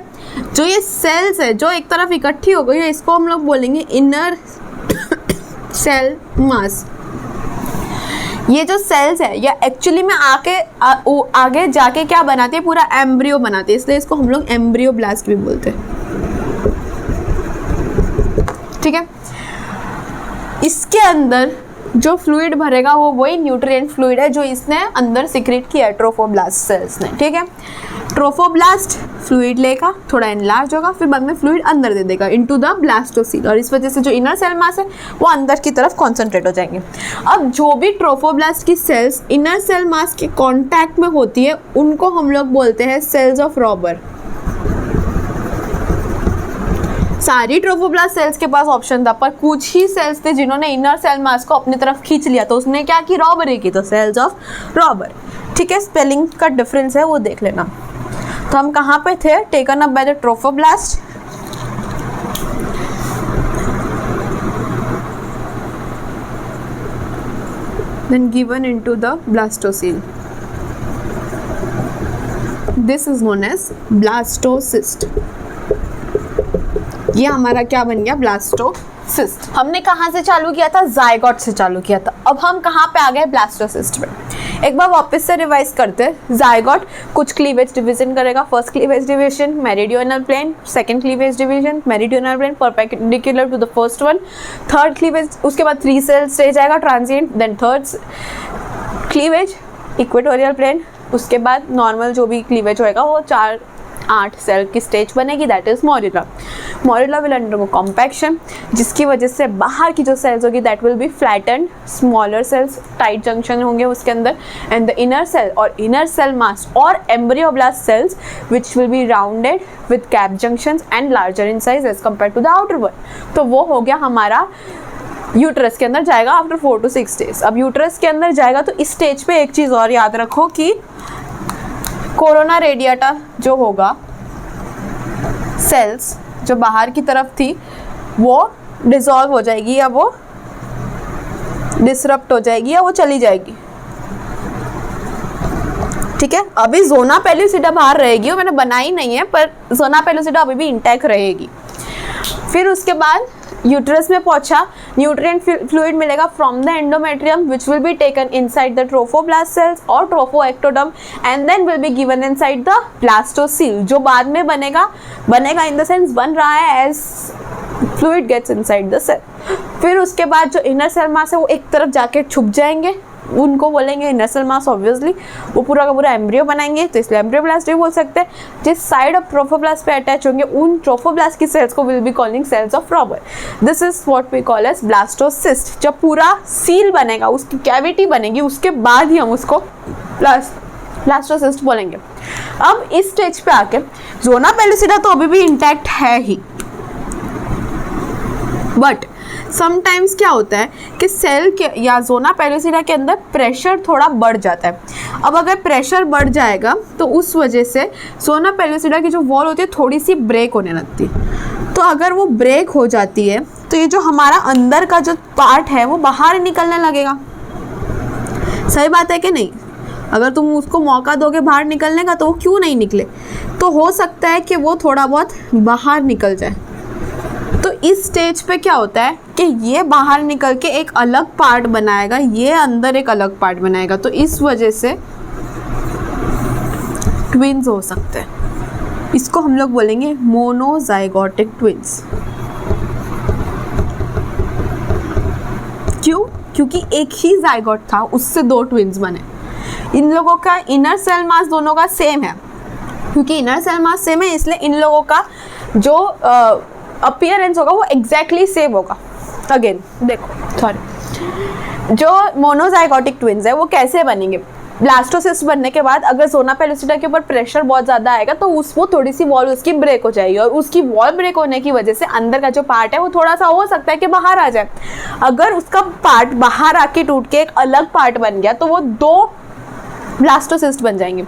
Speaker 1: जो ये सेल्स है जो एक तरफ इकट्ठी हो गई है, इसको हम लोग बोलेंगे इनर सेल मास। ये जो सेल्स है ये एक्चुअली में आगे जाके क्या बनाती है? पूरा एम्ब्रियो बनाती है, इसलिए इसको हम लोग एम्ब्रियोब्लास्ट भी बोलते हैं, ठीक है। इसके अंदर जो फ्लूइड भरेगा वो वही न्यूट्रिएंट फ्लूइड है जो इसने अंदर सिक्रेट किया है ट्रोफोब्लास्ट सेल्स ने, ठीक है। ट्रोफोब्लास्ट फ्लूइड लेगा, थोड़ा एनलार्ज होगा, फिर बाद में फ्लूइड अंदर दे देगा इनटू द ब्लास्टोसील, और इस वजह से जो इनर सेल मास है वो अंदर की तरफ कॉन्सेंट्रेट हो जाएंगे। अब जो भी ट्रोफोब्लास्ट की सेल्स इनर सेल मास के कांटेक्ट में होती है उनको हम लोग बोलते हैं सेल्स ऑफ रॉबर। सारी ट्रोफोब्लास्ट सेल्स के पास ऑप्शन था, पर कुछ ही सेल्स थे जिन्होंने इनर सेल मास को अपनी तरफ खींच लिया, तो उसने क्या की? रॉबरी की, तो सेल्स ऑफ रॉबर, ठीक है। स्पेलिंग का डिफरेंस है वो देख लेना। तो हम कहाँ पे थे? Taken up by the trophoblast, then given into the blastocyst. This is known as blastocyst. ये हमारा क्या बन गया? ब्लास्टोसिस्ट। हमने कहाँ से चालू किया था? जायगोट से चालू किया था। अब हम कहाँ पे आ गए? ब्लास्टोसिस्ट में। एक बार वापस से रिवाइज करते हैं। जायगोट कुछ क्लीवेज डिवीजन करेगा। First cleavage division meridional plane, second cleavage division meridional plane perpendicular to the first one, third cleavage, उसके बाद 3 सेल स्टेज आएगा transient, then third cleavage equatorial plane, उसके बाद नॉर्मल जो भी क्लीवेज होएगा वो 4 8 सेल की स्टेज बनेगी, that is morula. Morula will undergo compaction, जिसकी वजह से बाहर की जो सेल्स होगी that will be flattened, smaller cells tight junction होंगे उसके अंदर, एंड द इनर सेल और इनर सेल मास और embryoblast cells which will be rounded with gap junctions and larger in size as compare to the outer one. तो वो हो गया हमारा यूट्रस के अंदर जाएगा आफ्टर 4 to 6 days। अब यूट्रस के अंदर जाएगा तो इस स्टेज पे एक चीज़ और याद रखो कि कोरोना रेडिएटा जो होगा, सेल्स जो बाहर की तरफ थी वो डिसॉल्व हो जाएगी या वो डिसरप्ट हो जाएगी या वो चली जाएगी, ठीक है। अभी जोना पेलुसिडा बाहर रहेगी, वो मैंने बनाई नहीं है, पर जोना पेलुसिडा अभी भी इंटैक्ट रहेगी। फिर उसके बाद यूट्रस में पहुंचा, न्यूट्रिएंट फ्लूइड मिलेगा from the endometrium which will be taken inside the trophoblast cells और trophectoderm and then will be given inside the blastocoel, जो बाद में बनेगा इन द सेंस बन रहा है as fluid gets inside the cell. फिर उसके बाद जो इनर सेल मास है वो एक तरफ जाके छुप जाएंगे, उनको बोलेंगे इनर सेल मास। ऑब्वियसली वो पूरा का पूरा एम्ब्रियो बनाएंगे, तो इसलिए एम्ब्रियोब्लास्ट भी बोल सकते हैं। जिस साइड ऑफ ट्रोफोब्लास्ट पे अटैच होंगे उन ट्रोफोब्लास्ट की सेल्स को will be calling cells of Rauber. This is what we call as blastocyst. जब पूरा सील बनेगा, उसकी कैविटी बनेगी, उसके बाद ही हम उसको ब्लास्टोसिस्ट बोलेंगे। अब इस स्टेज पे आके जोना पेलुसिडा तो अभी भी इंटैक्ट है ही, बट समटाइम्स क्या होता है कि सेल के या जोना पेलुसिडा के अंदर प्रेशर थोड़ा बढ़ जाता है। अब अगर प्रेशर बढ़ जाएगा तो उस वजह से जोना पेलुसिडा की जो वॉल होती है थोड़ी सी ब्रेक होने लगती है। तो अगर वो ब्रेक हो जाती है तो ये जो हमारा अंदर का जो पार्ट है वो बाहर निकलने लगेगा। सही बात है कि नहीं? अगर तुम उसको मौका दोगे बाहर निकलने का तो वो क्यों नहीं निकले, तो हो सकता है कि वो थोड़ा बहुत बाहर निकल जाए। तो इस स्टेज पे क्या होता है कि ये बाहर निकल के एक अलग पार्ट बनाएगा, ये अंदर एक अलग पार्ट बनाएगा, तो इस वजह से ट्विंस हो सकते हैं। इसको हम लोग बोलेंगे मोनोजाइगोटिक ट्विंस। क्यों? क्योंकि एक ही जाइगोट था, उससे 2 ट्विंस बने। इन लोगों का इनर सेल मास दोनों का सेम है, क्योंकि इनर सेल मास सेम है इसलिए इन लोगों का जो अपीयरेंस होगा वो एग्जैक्टली सेम होगा। अगेन देखो, सॉरी, जो मोनोजाइगोटिक ट्विंस है वो कैसे बनेंगे? ब्लास्टोसिस्ट बनने के बाद अगर जोना पेलुसिडा के ऊपर प्रेशर बहुत ज़्यादा आएगा तो वो थोड़ी सी वॉल उसकी ब्रेक हो जाएगी, और उसकी वॉल ब्रेक होने की वजह से अंदर का जो पार्ट है वो थोड़ा सा हो सकता है कि बाहर आ जाए। अगर उसका पार्ट बाहर आके टूट के एक अलग पार्ट बन गया तो वो 2 ब्लास्टोसिस्ट बन जाएंगे।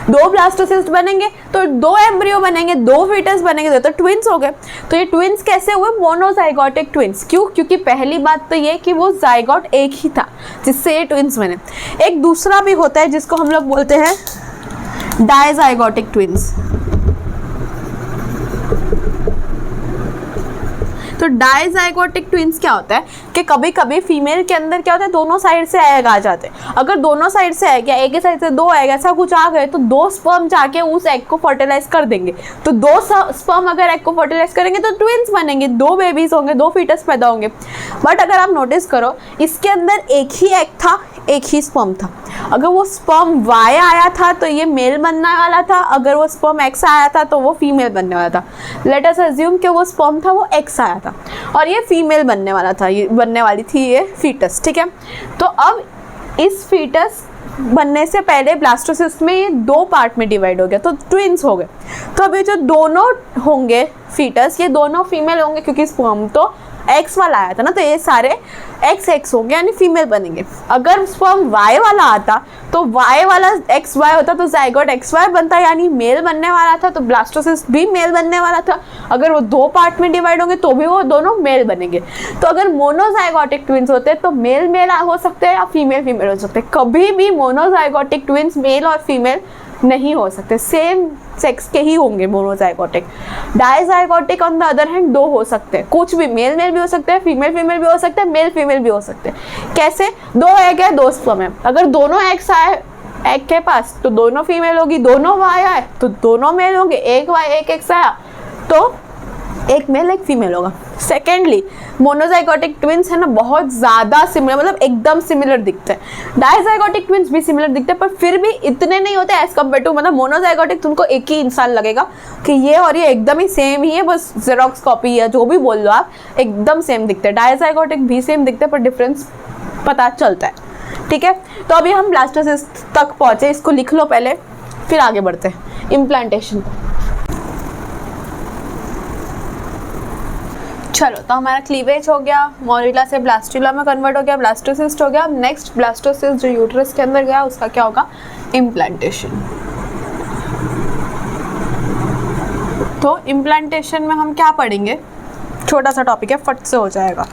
Speaker 1: 2 ब्लास्टोसिस्ट बनेंगे तो 2 एम्ब्रियो बनेंगे, 2 फीटस बनेंगे, तो ट्विंस हो गए। तो ये ट्विंस कैसे हुए? Monozygotic twins. क्यों? क्योंकि पहली बात तो ये कि वो जाइगोट एक ही था जिससे ये ट्विंस बने। एक दूसरा भी होता है जिसको हम लोग बोलते हैं डायजाइगोटिक ट्विंस। तो डायजाइगोटिक ट्विंस क्या होता है कि कभी कभी फीमेल के अंदर क्या होता है, दोनों साइड से एग आ जाते हैं। अगर दोनों साइड से एग या एक ही साइड से 2 एग ऐसा कुछ आ गए तो 2 स्पर्म जाके उस एग को फर्टिलाइज कर देंगे। तो 2 स्पर्म अगर एग को फर्टिलाइज करेंगे तो ट्विंस बनेंगे, 2 बेबीज होंगे, 2 फीटस पैदा होंगे। बट अगर आप नोटिस करो, इसके अंदर एक ही एग था, एक ही स्पर्म था। अगर वो स्पर्म वाई आया था तो ये मेल बनने वाला था, अगर वो स्पर्म एक्स आया था तो वो फीमेल बनने वाला था। लेट अस अज्यूम कि वो स्पर्म था वो एक्स आया था और ये फीमेल बनने वाला था, ये बनने वाली थी ये फीटस, ठीक है। तो अब इस फीटस बनने से पहले ब्लास्टोसिस्ट में ये 2 पार्ट में डिवाइड हो गया, तो ट्विंस हो गए। तो अभी जो दोनों होंगे फीटस, ये दोनों फीमेल होंगे क्योंकि स्पर्म तो एक्स वाला आया था ना, तो ये सारे एक्स होंगे यानी फीमेल बनेंगे। अगर स्पर्म वाई वाला आता तो वाई वाला एक्स वाई होता तो जाइगोट एक्स वाई बनता यानी मेल बनने वाला था, तो ब्लास्टोसिस्ट भी मेल बनने वाला था। अगर वो 2 पार्ट में डिवाइड होंगे तो भी वो दोनों मेल बनेंगे। तो अगर मोनोजाइगोटिक ट्विंस होते हैं तो मेल मेल हो सकते हैं या फीमेल फीमेल हो सकते हैं। कभी भी मोनोजाइगोटिक ट्विंस मेल और फीमेल नहीं हो सकते, सेम सेक्स के ही होंगे monozygotic. Dizygotic on the other hand 2 हो सकते हैं, कुछ भी, मेल मेल भी हो सकते हैं, फीमेल फीमेल भी हो सकते हैं, मेल फीमेल भी हो सकते हैं। कैसे? 2 एग है, 2 स्पर्म है। अगर दोनों एक्स आए एग के पास तो दोनों फीमेल होगी, दोनों वाई आए तो दोनों मेल होंगे, एक वाई एक एक्स आया तो एक मेल एक फीमेल होगा। सेकेंडली मोनोजाइगोटिक ट्विंस है ना बहुत ज़्यादा सिमिलर, मतलब एकदम सिमिलर दिखते हैं। डाइजाइगोटिक ट्विंस भी सिमिलर दिखते हैं, पर फिर भी इतने नहीं होते एज कम्पेयर टू, मतलब मोनोजाइगोटिक तुमको एक ही इंसान लगेगा कि ये और ये एकदम ही सेम ही है, बस जेरोक्स कॉपी या जो भी बोल लो आप, एकदम सेम दिखते हैं। डाइजाइगोटिक भी सेम दिखते हैं पर डिफरेंस पता चलता है, ठीक है। तो अभी हम ब्लास्टोसिस्ट तक पहुँचे, इसको लिख लो पहले, फिर आगे बढ़ते हैं इम्प्लांटेशन। चलो, तो हमारा क्लीवेज हो गया, मोरिला से ब्लास्टुला में कन्वर्ट हो गया, ब्लास्टोसिस्ट हो गया। नेक्स्ट ब्लास्टोसिस्ट जो यूट्रस के अंदर गया उसका क्या होगा, इम्प्लांटेशन। तो इम्प्लांटेशन में हम क्या पढ़ेंगे, छोटा सा टॉपिक है, फट से हो जाएगा।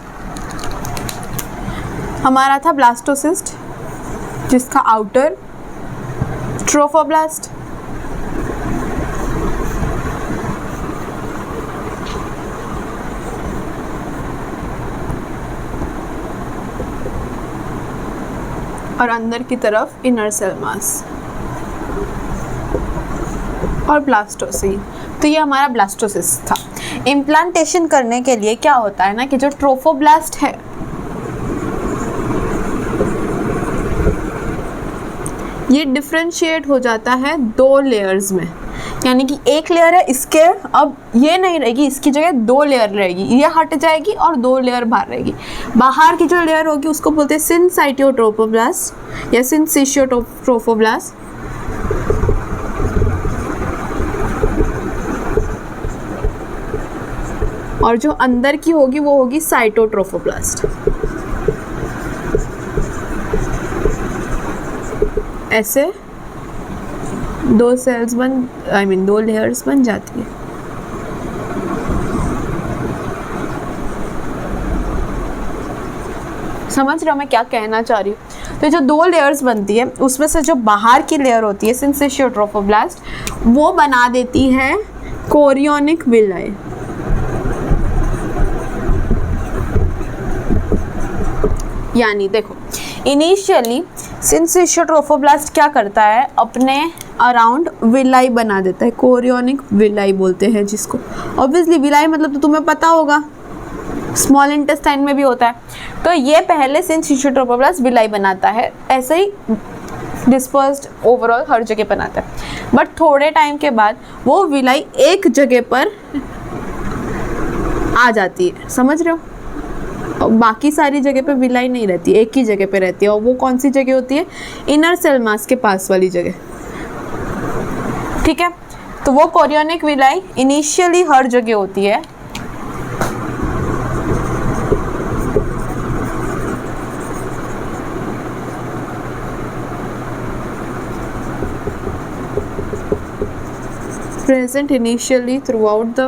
Speaker 1: हमारा था ब्लास्टोसिस्ट जिसका आउटर ट्रोफोब्लास्ट, और अंदर की तरफ इनर सेल मास और ब्लास्टोसिस्ट। तो ये हमारा ब्लास्टोसिस्ट था। इम्प्लांटेशन करने के लिए क्या होता है ना कि जो ट्रोफोब्लास्ट है ये डिफरेंशिएट हो जाता है 2 लेयर्स में, यानी कि एक लेयर है इसके, अब ये नहीं रहेगी, इसकी जगह 2 लेयर रहेगी, ये हट जाएगी और 2 लेयर बाहर रहेगी। बाहर की जो लेयर होगी उसको बोलते हैं सिनसाइटोट्रोफोब्लास्ट या सिनसिशियोट्रोफोब्लास्ट, और जो अंदर की होगी वो होगी साइटोट्रोफोब्लास्ट। ऐसे 2 सेल्स बन, आई मीन 2 लेयर्स बन जाती है। समझ रहे हो मैं क्या कहना चाह रही हूँ। तो जो 2 लेयर्स बनती है उसमें से जो बाहर की लेयर होती है सिनसिशियोट्रोफोब्लास्ट, वो बना देती है कोरियोनिक विलाई। यानी देखो, इनिशियली सिनसिशियोट्रोफोब्लास्ट क्या करता है, अपने अराउंड विलाई बना देता है, कोरियोनिक विलाई बोलते हैं जिसको। ऑब्वियसली विलाई मतलब तो तुम्हें पता होगा, स्मॉल इंटेस्टाइन में भी होता है। तो ये पहले सिनसिशियोट्रोफोब्लास्ट विलाई बनाता है, ऐसे ही डिस्पर्स्ड ओवरऑल हर जगह बनाता है। बट थोड़े टाइम के बाद वो विलाई एक जगह पर आ जाती है, समझ रहे हो, और बाकी सारी जगह पे विलाई नहीं रहती, एक ही जगह पे रहती है। और वो कौन सी जगह होती है, इनर सेल मास के पास वाली जगह, ठीक है। तो वो कोरियोनिक विलाई इनिशियली हर जगह होती है, present initially throughout the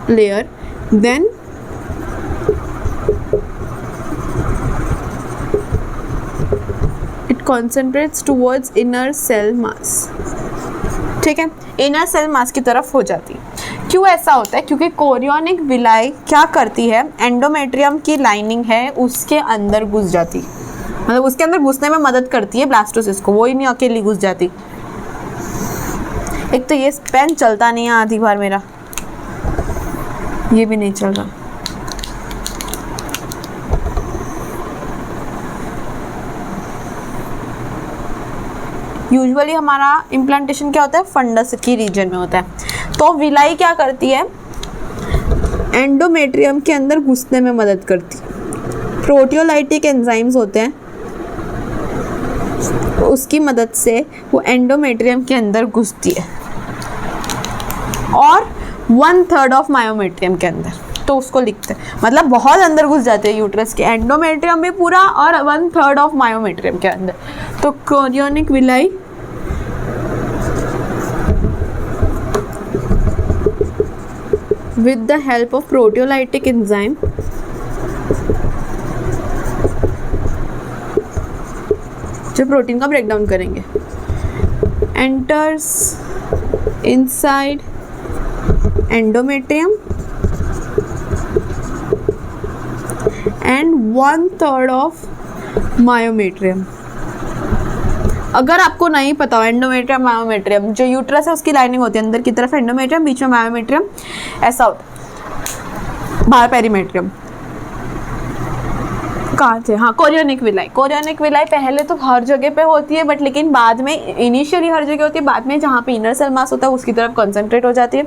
Speaker 1: layer, then it concentrates towards inner cell mass, ठीक है, इनर सेल मास की तरफ हो जाती है। क्यों ऐसा होता है, क्योंकि कोरियोनिक विलाई क्या करती है, एंडोमेट्रियम की लाइनिंग है उसके अंदर घुस जाती, मतलब उसके अंदर घुसने में मदद करती है ब्लास्टोसिस्ट को, वो ही नहीं अकेली घुस जाती। एक तो ये पेन चलता नहीं है आधी बार मेरा, ये भी नहीं चल रहा। यूजुअली हमारा इम्प्लांटेशन क्या होता है, फंडस की रीजन में होता है। तो विलाई क्या करती है, एंडोमेट्रियम के अंदर घुसने में मदद करती है। प्रोटियोलाइटिक एंजाइम्स होते हैं, उसकी मदद से वो एंडोमेट्रियम के अंदर घुसती है, और 1/3 ऑफ मायोमेट्रियम के अंदर, तो उसको लिखते हैं, मतलब बहुत अंदर घुस जाते हैं यूट्रस के, एंडोमेट्रियम भी पूरा और 1/3 ऑफ मायोमेट्रियम के अंदर। तो chorionic villi with the help of proteolytic enzyme जो प्रोटीन का ब्रेकडाउन करेंगे, enters inside endometrium and 1/3 of myometrium। अगर आपको नहीं पता हो एंडोमेट्रियम मायोमेट्रियम, जो यूट्रस है उसकी लाइनिंग होती है अंदर की तरफ एंडोमेट्रियम, बीच में मायोमेट्रियम, ऐसा होता है। बाहर पेरीमेट्रियम कहाँ थे, हाँ कोरियोनिक विलाई। कोरियोनिक विलाई पहले तो हर जगह पे होती है, बट लेकिन बाद में इनिशियली हर जगह होती है, बाद में जहाँ पे इनर सेल मास होता है उसकी तरफ कंसंट्रेट हो जाती है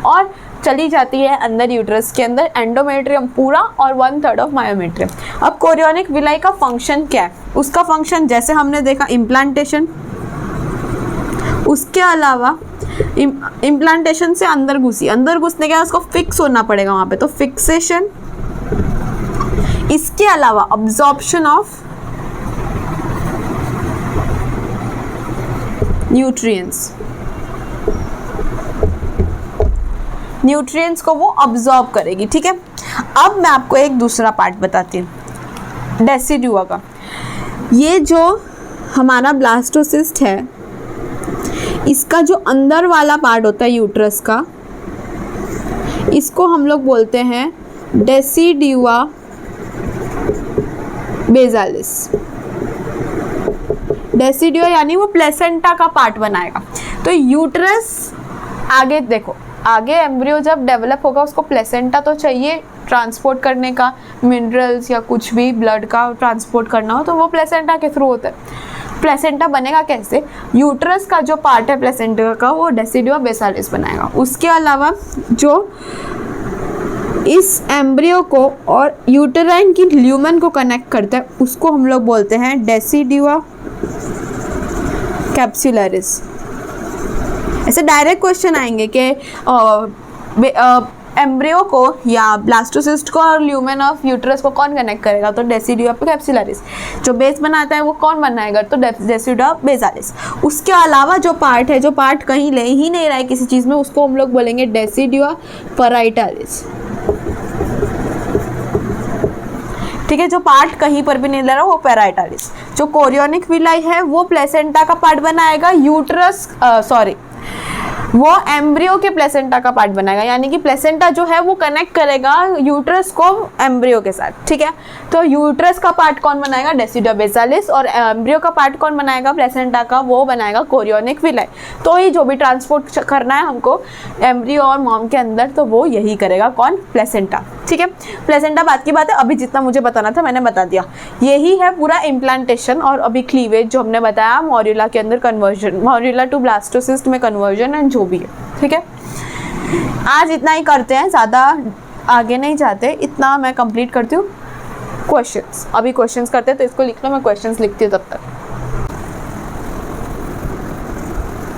Speaker 1: और चली जाती है अंदर यूट्रस के अंदर, एंडोमेट्रियम पूरा और 1/3 ऑफ मायोमेट्रियम। अब कोरियोनिक विलाई का फंक्शन क्या है? उसका फंक्शन जैसे हमने देखा इम्प्लांटेशन, उसके अलावा इम्प्लांटेशन से अंदर घुसने के बाद उसको फिक्स होना पड़ेगा वहाँ पे, तो फिक्सेशन। इसके अलावा अब्जॉर्प्शन ऑफ न्यूट्रिएंट्स को वो अब्जॉर्ब करेगी, ठीक है। अब मैं आपको एक दूसरा पार्ट बताती हूँ डेसिडुआ का। ये जो हमारा ब्लास्टोसिस्ट है, इसका जो अंदर वाला पार्ट होता है यूट्रस का, इसको हम लोग बोलते हैं डेसिडुआ बेसालिस। डेसिडुआ यानी वो प्लेसेंटा का पार्ट बनाएगा। तो यूट्रस आगे देखो, आगे एम्ब्रियो जब डेवलप होगा उसको प्लेसेंटा तो चाहिए ट्रांसपोर्ट करने का, मिनरल्स या कुछ भी ब्लड का ट्रांसपोर्ट करना हो तो वो प्लेसेंटा के थ्रू होता है। प्लेसेंटा बनेगा कैसे? यूट्रस का जो पार्ट है प्लेसेंटा का वो डेसिडुआ बेसालिस बनाएगा। उसके अलावा जो इस एम्ब्रियो को और यूटेराइन की ल्यूमेन को कनेक्ट करता है उसको हम लोग बोलते हैं डेसिडुआ कैप्सुलरिस। ऐसे डायरेक्ट क्वेश्चन आएंगे कि एम्ब्रियो को या ब्लास्टोसिस्ट को और ल्यूमेन ऑफ यूट्रस को कौन कनेक्ट करेगा, तो डेसिडुआ कैप्सुलरिस। जो बेस बनाता है वो कौन बनाएगा, तो डेसिडुआ बेसालिस। उसके अलावा जो पार्ट है, जो पार्ट कहीं ले ही नहीं रहा है किसी चीज़ में, उसको हम लोग बोलेंगे डेसिडुआ पैराइटालिस, ठीक है। जो पार्ट कहीं पर भी नहीं ले रहा वो पैराइटालिस। जो कोरियोनिक विलाई है वो प्लेसेंटा का पार्ट बनाएगा, वो एम्ब्रियो के प्लेसेंटा का पार्ट बनाएगा, यानी कि प्लेसेंटा जो है वो कनेक्ट करेगा यूट्रस को एम्ब्रियो के साथ, ठीक है। तो यूट्रस का पार्ट कौन बनाएगा? डेसिडुआ बेसालिस। और एम्ब्रियो का पार्ट कौन बनाएगा? प्लेसेंटा का, वो बनाएगा कोरियोनिक विलाई। तो ये जो भी ट्रांसपोर्ट करना है हमको एम्ब्रियो और मॉम के अंदर, तो वो यही करेगा, कौन? प्लेसेंटा, ठीक है। प्लेसेंटा बात की बात है, अभी जितना मुझे बताना था मैंने बता दिया। यही है पूरा इम्प्लांटेशन और अभी क्लीवेज जो हमने बताया, मॉर्यूला के अंदर कन्वर्जन, मॉर्यूला टू ब्लास्टोसिस्ट में कन्वर्जन एंड जो भी है, ठीक है। आज इतना ही करते हैं, ज़्यादा आगे नहीं जाते, इतना मैं कंप्लीट करती हूँ। क्वेश्चंस, अभी क्वेश्चंस करते हैं तो इसको लिख लो, मैं क्वेश्चंस लिखती हूँ तब तक।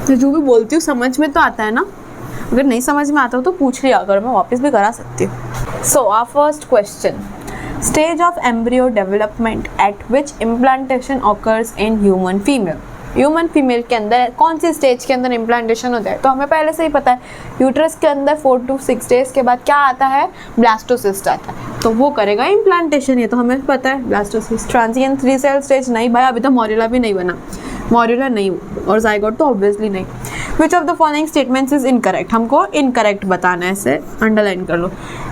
Speaker 1: तो जो भी बोलती हूँ समझ में तो आता है ना? अगर नहीं समझ में आता हो तो पूछ लिया अगर, मैं वापस भी करा सकती हूँ। So our first question, stage of embryo development at which implantation occurs in human female. Human female के अंदर कौन सी स्टेज के अंदर इम्प्लांटेशन होता है? तो हमें पहले से ही पता है, यूट्रस के अंदर 4 to 6 डेज के बाद क्या आता है? ब्लास्टोसिस्ट आता है, तो वो करेगा इम्प्लांटेशन। ये तो हमें पता है, ब्लास्टोसिस्ट। ट्रांजिएंट 3 सेल स्टेज नहीं भाई, अभी तो मॉर्यूला भी नहीं बना, मॉर्यूला नहीं, और जाइगोट तो ऑब्वियसली नहीं। Which of the following statements is incorrect? हमको इनकरेक्ट बताना है, ऐसे अंडरलाइन कर लो।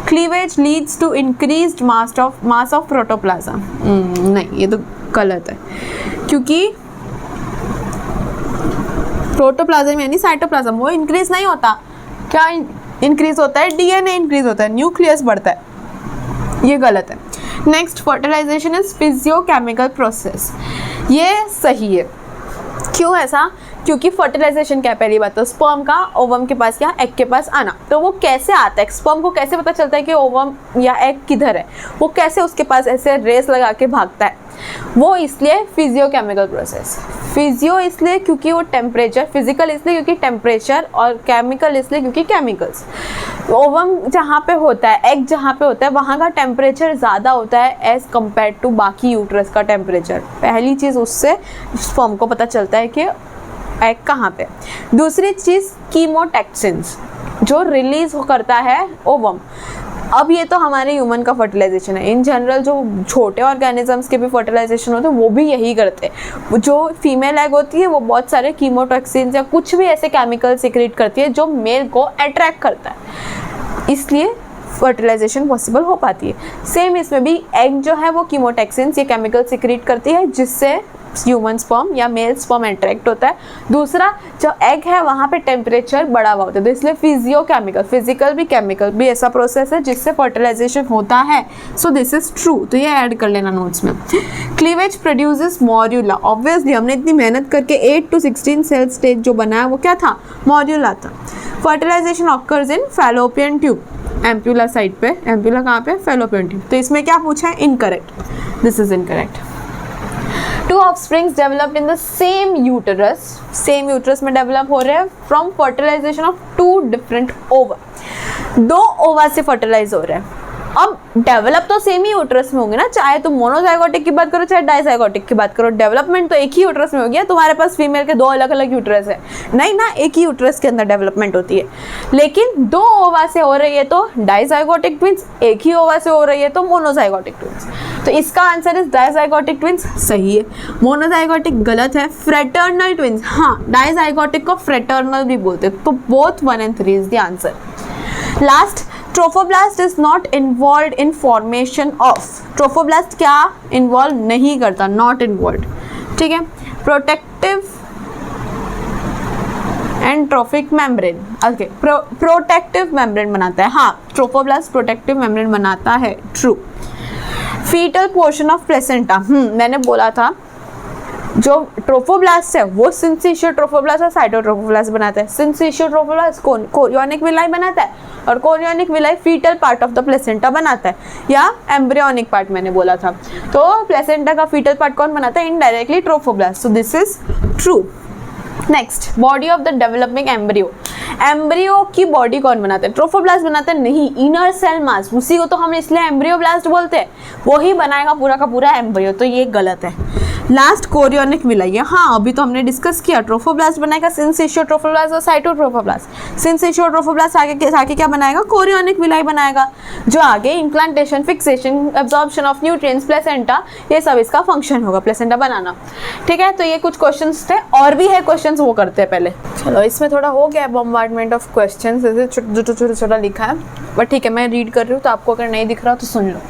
Speaker 1: Cleavage leads to increased mass of protoplasm. नहीं, ये तो गलत है, क्योंकि प्रोटोप्लाज्म यानी साइटोप्लाज्म वो इंक्रीज नहीं होता। क्या इंक्रीज होता है? डीएनए इंक्रीज होता है, न्यूक्लियस बढ़ता है, ये गलत है। Next, fertilisation is physiochemical process. ये सही है। क्यों ऐसा? क्योंकि फर्टिलाइजेशन क्या है? पहली बात तो स्पर्म का ओवम के पास या एग के पास आना, तो वो कैसे आता है? स्पर्म को कैसे पता चलता है कि ओवम या एग किधर है? वो कैसे उसके पास ऐसे रेस लगा के भागता है? वो इसलिए फिजियोकेमिकल प्रोसेस। फिजियो इसलिए क्योंकि वो टेम्परेचर, फिजिकल इसलिए क्योंकि टेम्परेचर, और केमिकल इसलिए क्योंकि केमिकल्स। ओवम जहाँ पे होता है, एग जहाँ पे होता है, वहाँ का टेम्परेचर ज़्यादा होता है एज़ कम्पेयर टू बाकी यूट्रस का टेम्परेचर। पहली चीज़ उससे स्पर्म को पता चलता है कि एग कहाँ पे। दूसरी चीज़ कीमोटैक्सिन्स जो रिलीज करता है ओवम। अब ये तो हमारे ह्यूमन का फर्टिलाइजेशन है, इन जनरल जो छोटे ऑर्गेनिजम्स के भी फर्टिलाइजेशन होते हैं वो भी यही करते हैं। जो फीमेल एग होती है वो बहुत सारे कीमोटॉक्सिन्स या कुछ भी ऐसे केमिकल सिक्रेट करती है जो मेल को अट्रैक्ट करता है, इसलिए फर्टिलाइजेशन पॉसिबल हो पाती है। सेम इसमें भी एग जो है वो कीमोटॉक्सिन्स ये केमिकल सिक्रेट करती है जिससे ह्यूमन स्पर्म या मेल स्पर्म अट्रैक्ट होता है। दूसरा, जो एग है वहाँ पे टेम्परेचर बढ़ा हुआ होता है, तो इसलिए फिजियोकेमिकल, फिजिकल भी केमिकल भी ऐसा प्रोसेस है जिससे फर्टिलाइजेशन होता है। सो दिस इज ट्रू, तो ये ऐड कर लेना नोट्स में। क्लीवेज प्रोड्यूसेस मॉड्यूला, ऑब्वियसली हमने इतनी मेहनत करके 8 to 16 सेल स्टेज जो बनाया वो क्या था, मॉड्यूला था। Fertilisation occurs in fallopian tube, ampulla side पे, एम्प्यूला कहाँ पे, फैलोपियन ट्यूब। तो इसमें क्या पूछा है, incorrect, this is incorrect. Two offsprings developed in the same uterus में डेवलप हो रहे हैं फ्रॉम फर्टिलाइजेशन ऑफ 2 डिफरेंट ओवा। 2 ओवा से फर्टिलाइज हो रहे हैं। अब डेवलप तो सेम ही यूटरस में होंगे ना, चाहे तुम मोनोजाइगोटिक की बात करो चाहे डाइजाइगोटिक की बात करो, डेवलपमेंट तो एक ही यूटरस में होगी। या तुम्हारे पास फीमेल के 2 अलग अलग यूटरस है, नहीं ना, एक ही यूटरस के अंदर डेवलपमेंट होती है। लेकिन 2 ओवा से हो रही है तो डाइजाइगोटिक ट्विंस, एक ही ओवा से हो रही है तो मोनोजाइगोटिक ट्विंस। तो इसका आंसर इज डाइजाइगोटिक ट्विंस सही है, मोनोजाइगोटिक गलत है। फ्रेटर्नल ट्विंस, हाँ, डाइजाइगोटिक को फ्रेटर्नल भी बोलते हैं। तो both 1 and 3 is the answer. Last, trophoblast is not involve in formation of, trophoblast क्या इन्वॉल्व नहीं करता, नॉट इन्वॉल्व, ठीक है। Protective and trophic membrane, okay, protective membrane बनाता है, हाँ, ट्रोफोब्लास्ट प्रोटेक्टिव मेम्ब्रेन बनाता है, true. Foetal portion of placenta, मैंने बोला था जो ट्रोफोब्लास्ट है वो सिंसिशियल ट्रोफोब्लास्ट और साइटोट्रोफोब्लास्ट बनाता है। सिंसिशियल ट्रोफोब्लास्ट कोरियोनिक विलाई बनाता है और chorionic villi foetal part of the placenta बनाता है, या एम्ब्रियोनिक पार्ट मैंने बोला था। तो प्लेसेंटा का फीटल पार्ट कौन बनाता है, indirectly trophoblast. So this is true. Next, body of the developing embryo, embryo की बॉडी कौन बनाता है, ट्रोफोब्लास्ट बनाता है, नहीं, इनर सेल मास, उसी को तो हम इसलिए एम्ब्रियोब्लास्ट बोलते हैं, वो ही बनाएगा पूरा का पूरा एम्ब्रियो, तो ये गलत है। लास्ट, कोरियोनिक विलाई, हाँ अभी तो हमने डिस्कस किया, ट्रोफोब्लास्ट बनाएगा सिंसिशियल ट्रोफोब्लास्ट और साइटोट्रोफोब्लास्ट। सिंसिशियल ट्रोफोब्लास्ट आगे क्या बनाएगा, कोरियोनिक विलाई बनाएगा, जो आगे implantation, fixation, absorption of nutrients, placenta, ये सब इसका फंक्शन होगा, प्लेसेंटा बनाना, ठीक है। तो ये कुछ क्वेश्चंस थे, और भी है क्वेश्चंस, वो करते हैं पहले। चलो, इसमें थोड़ा हो गया बॉम्बार्डमेंट ऑफ क्वेश्चंस, जैसे छोटा लिखा है, बट ठीक है, मैं रीड कर रही हूँ, तो आपको अगर नहीं दिख रहा तो सुन लो।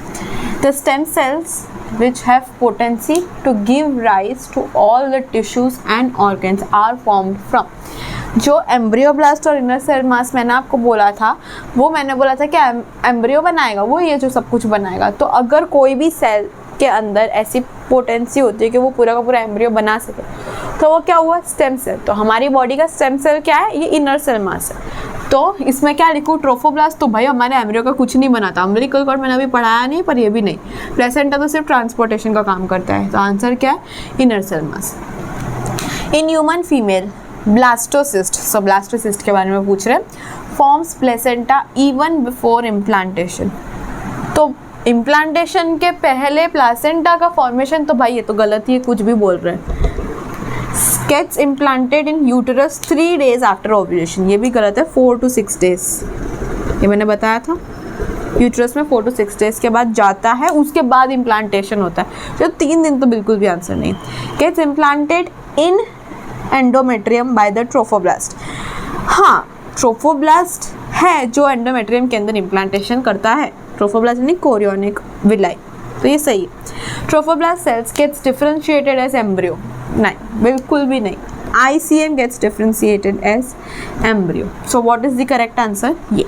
Speaker 1: The stem cells which have potency to give rise to all the tissues and organs are formed from, जो एम्ब्रियोब्लास्ट और इनर सेल मास मैंने आपको बोला था, वो मैंने बोला था कि एम्ब्रियो बनाएगा, वो ये जो सब कुछ बनाएगा। तो अगर कोई भी सेल के अंदर ऐसी पोटेंसी होती है कि वो पूरा का पूरा एम्ब्रियो बना सके, तो वो क्या हुआ, स्टेम सेल। तो हमारी बॉडी का स्टेम सेल क्या है, ये इनर सेल मास है। तो इसमें क्या लिखूँ, ट्रोफोब्लास्ट, तो भाई हमारे एम्ब्रियो का कुछ नहीं बनाता, अम्बिलिकल कॉर्ड मैंने अभी पढ़ाया नहीं, पर ये भी नहीं। प्लेसेंटा तो सिर्फ ट्रांसपोर्टेशन का काम करता है। तो आंसर क्या है, inner cell mass. In human female blastocyst, so blastocyst के बारे में पूछ रहे हैं, forms placenta even before implantation. तो इम्प्लांटेशन के पहले प्लासेंटा का फॉर्मेशन, तो भाई ये तो गलत ही है, कुछ भी बोल रहे हैं। Gets implanted in uterus 3 days after ovulation, ये भी गलत है, 4 to 6 days, ये मैंने बताया था। यूट्रस में 4 to 6 days के बाद जाता है, उसके बाद इम्प्लांटेशन होता है। तो 3 दिन तो बिल्कुल भी आंसर नहीं। Gets implanted in endometrium by the trophoblast, हाँ, ट्रोफोब्लास्ट है जो एंडोमेट्रियम के अंदर इम्प्लांटेशन करता है, ट्रोफोब्लास्ट यानी कोरियोनिक विलाई, तो ये सही है। Trophoblast cells gets differentiated as embryo, नहीं, बिल्कुल भी नहीं। ICM gets differentiated as embryo. So what is the correct answer? ये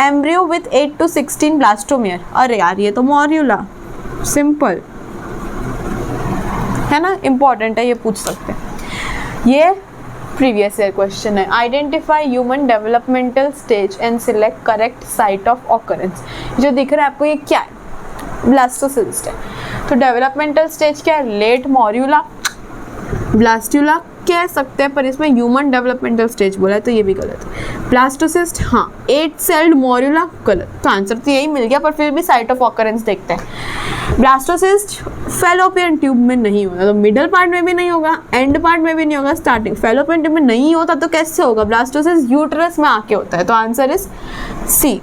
Speaker 1: embryo with 8 to 16 ब्लास्टोमियर, अरे यार ये तो मॉर्यूला, सिंपल है ना, इंपॉर्टेंट है, ये पूछ सकते हैं। ये प्रीवियस ईयर क्वेश्चन है। Identify human developmental stage and select correct site of occurrence. जो दिख रहा है आपको ये क्या है, ब्लास्टोसिस्ट है। तो डेवलपमेंटल स्टेज क्या है, लेट मॉर्यूला, ब्लास्टूला कह सकते हैं, पर इसमें ह्यूमन डेवलपमेंटल स्टेज बोला है, तो ये भी गलत है। ब्लास्टोसिस्ट, हाँ, 8 सेल्ड मॉर्यूला, गलत। तो आंसर तो यही मिल गया, पर फिर भी साइट ऑफ ऑकरेंस देखते हैं। ब्लास्टोसिस्ट फैलोपियन ट्यूब में नहीं होगा, तो मिडल पार्ट में भी नहीं होगा, एंड पार्ट में भी नहीं होगा, स्टार्टिंग। फैलोपियन ट्यूब में नहीं होता तो कैसे होगा, ब्लास्टोसिस्ट यूट्रस में आके होता है। तो answer is C.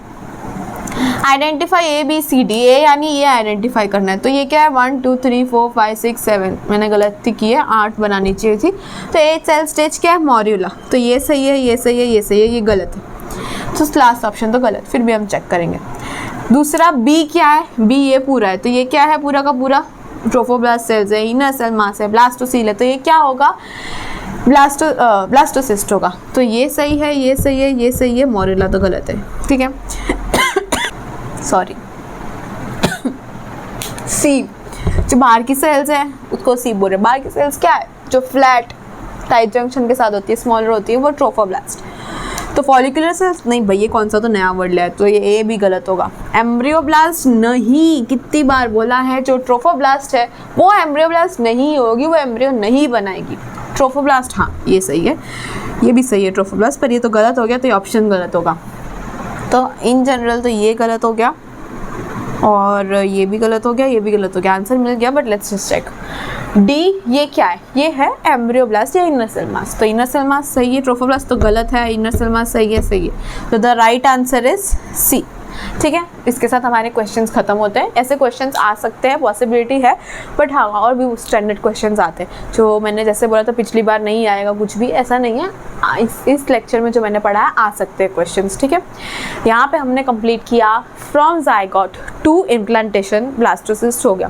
Speaker 1: Identify ABCD, A यानी ये आइडेंटिफाई करना है, तो ये क्या है, 1 2 3 4 5 6 7, मैंने गलती की है, 8 बनानी चाहिए थी। तो 8 सेल स्टेज क्या है, मॉर्यूला, तो ये सही है, ये सही है, ये सही है, ये गलत है। तो लास्ट ऑप्शन तो गलत, फिर भी हम चेक करेंगे। दूसरा B क्या है, B ये पूरा है, तो ये क्या है, पूरा का पूरा ट्रोफोब्लास्ट सेल्स है, इनर सेल मास है, ब्लास्टोसील है, तो ये क्या होगा, ब्लास्टोसिस्ट होगा। तो ये सही है, ये सही है, ये सही है, मोरेला तो गलत है, ठीक है। सॉरी। सी, जो बाहर की सेल्स है उसको सी बोल रहे हैं। बाहर की सेल्स क्या है, जो फ्लैट टाइट जंक्शन के साथ होती है, स्मॉलर होती है, वो ट्रोफोब्लास्ट। तो फॉलिकुलर सेल्स नहीं भाई, ये कौन सा तो नया वर्ड लिया है, तो ये ए भी गलत होगा। एम्ब्रियोब्लास्ट नहीं, कितनी बार बोला है, जो ट्रोफोब्लास्ट है वो एम्ब्रियोब्लास्ट नहीं होगी, वो एम्ब्रियो नहीं बनाएगी। ट्रोफोब्लास्ट हाँ ये सही है, ये भी सही है ट्रोफोब्लास्ट, पर ये तो गलत हो गया, तो ये ऑप्शन गलत होगा। तो इन जनरल तो ये गलत हो गया और ये भी गलत हो गया, ये भी गलत हो गया, आंसर मिल गया। But let's just check D, ये क्या है, ये है एम्ब्रियोब्लास्ट या इनर सेल मास। तो इनर सेल मास सही है, ट्रोफोब्लास्ट तो गलत है, इनर सेल मास सही है, सही है। तो the right answer is C, ठीक है। इसके साथ हमारे क्वेश्चंस खत्म होते हैं। ऐसे क्वेश्चंस आ सकते हैं, पॉसिबिलिटी है, बट हाँ और भी स्टैंडर्ड क्वेश्चंस आते हैं। जो मैंने जैसे बोला था पिछली बार नहीं आएगा कुछ भी, ऐसा नहीं है। इस लेक्चर में जो मैंने पढ़ा है आ सकते हैं क्वेश्चंस, ठीक है। यहाँ पे हमने कंप्लीट किया from zygote to implantation, blastocyst हो गया।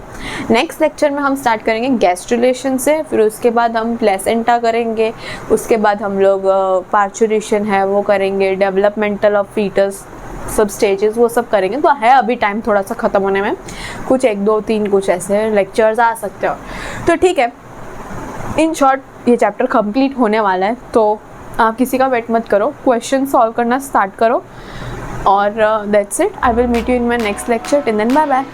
Speaker 1: नेक्स्ट लेक्चर में हम स्टार्ट करेंगे गैस्ट्रुलेशन से, फिर उसके बाद हम प्लेसेंटा करेंगे, उसके बाद हम लोग पार्चुरेशन है वो करेंगे, डेवलपमेंटल ऑफ फीटस सब स्टेजेस वो सब करेंगे। तो है अभी टाइम थोड़ा सा ख़त्म होने में, कुछ 1 2 3 कुछ ऐसे लेक्चर्स आ सकते हो, तो ठीक है। इन शॉर्ट ये चैप्टर कंप्लीट होने वाला है, तो आप किसी का वेट मत करो, क्वेश्चन सॉल्व करना स्टार्ट करो और that's it. I will meet you in my next lecture. Till then bye bye.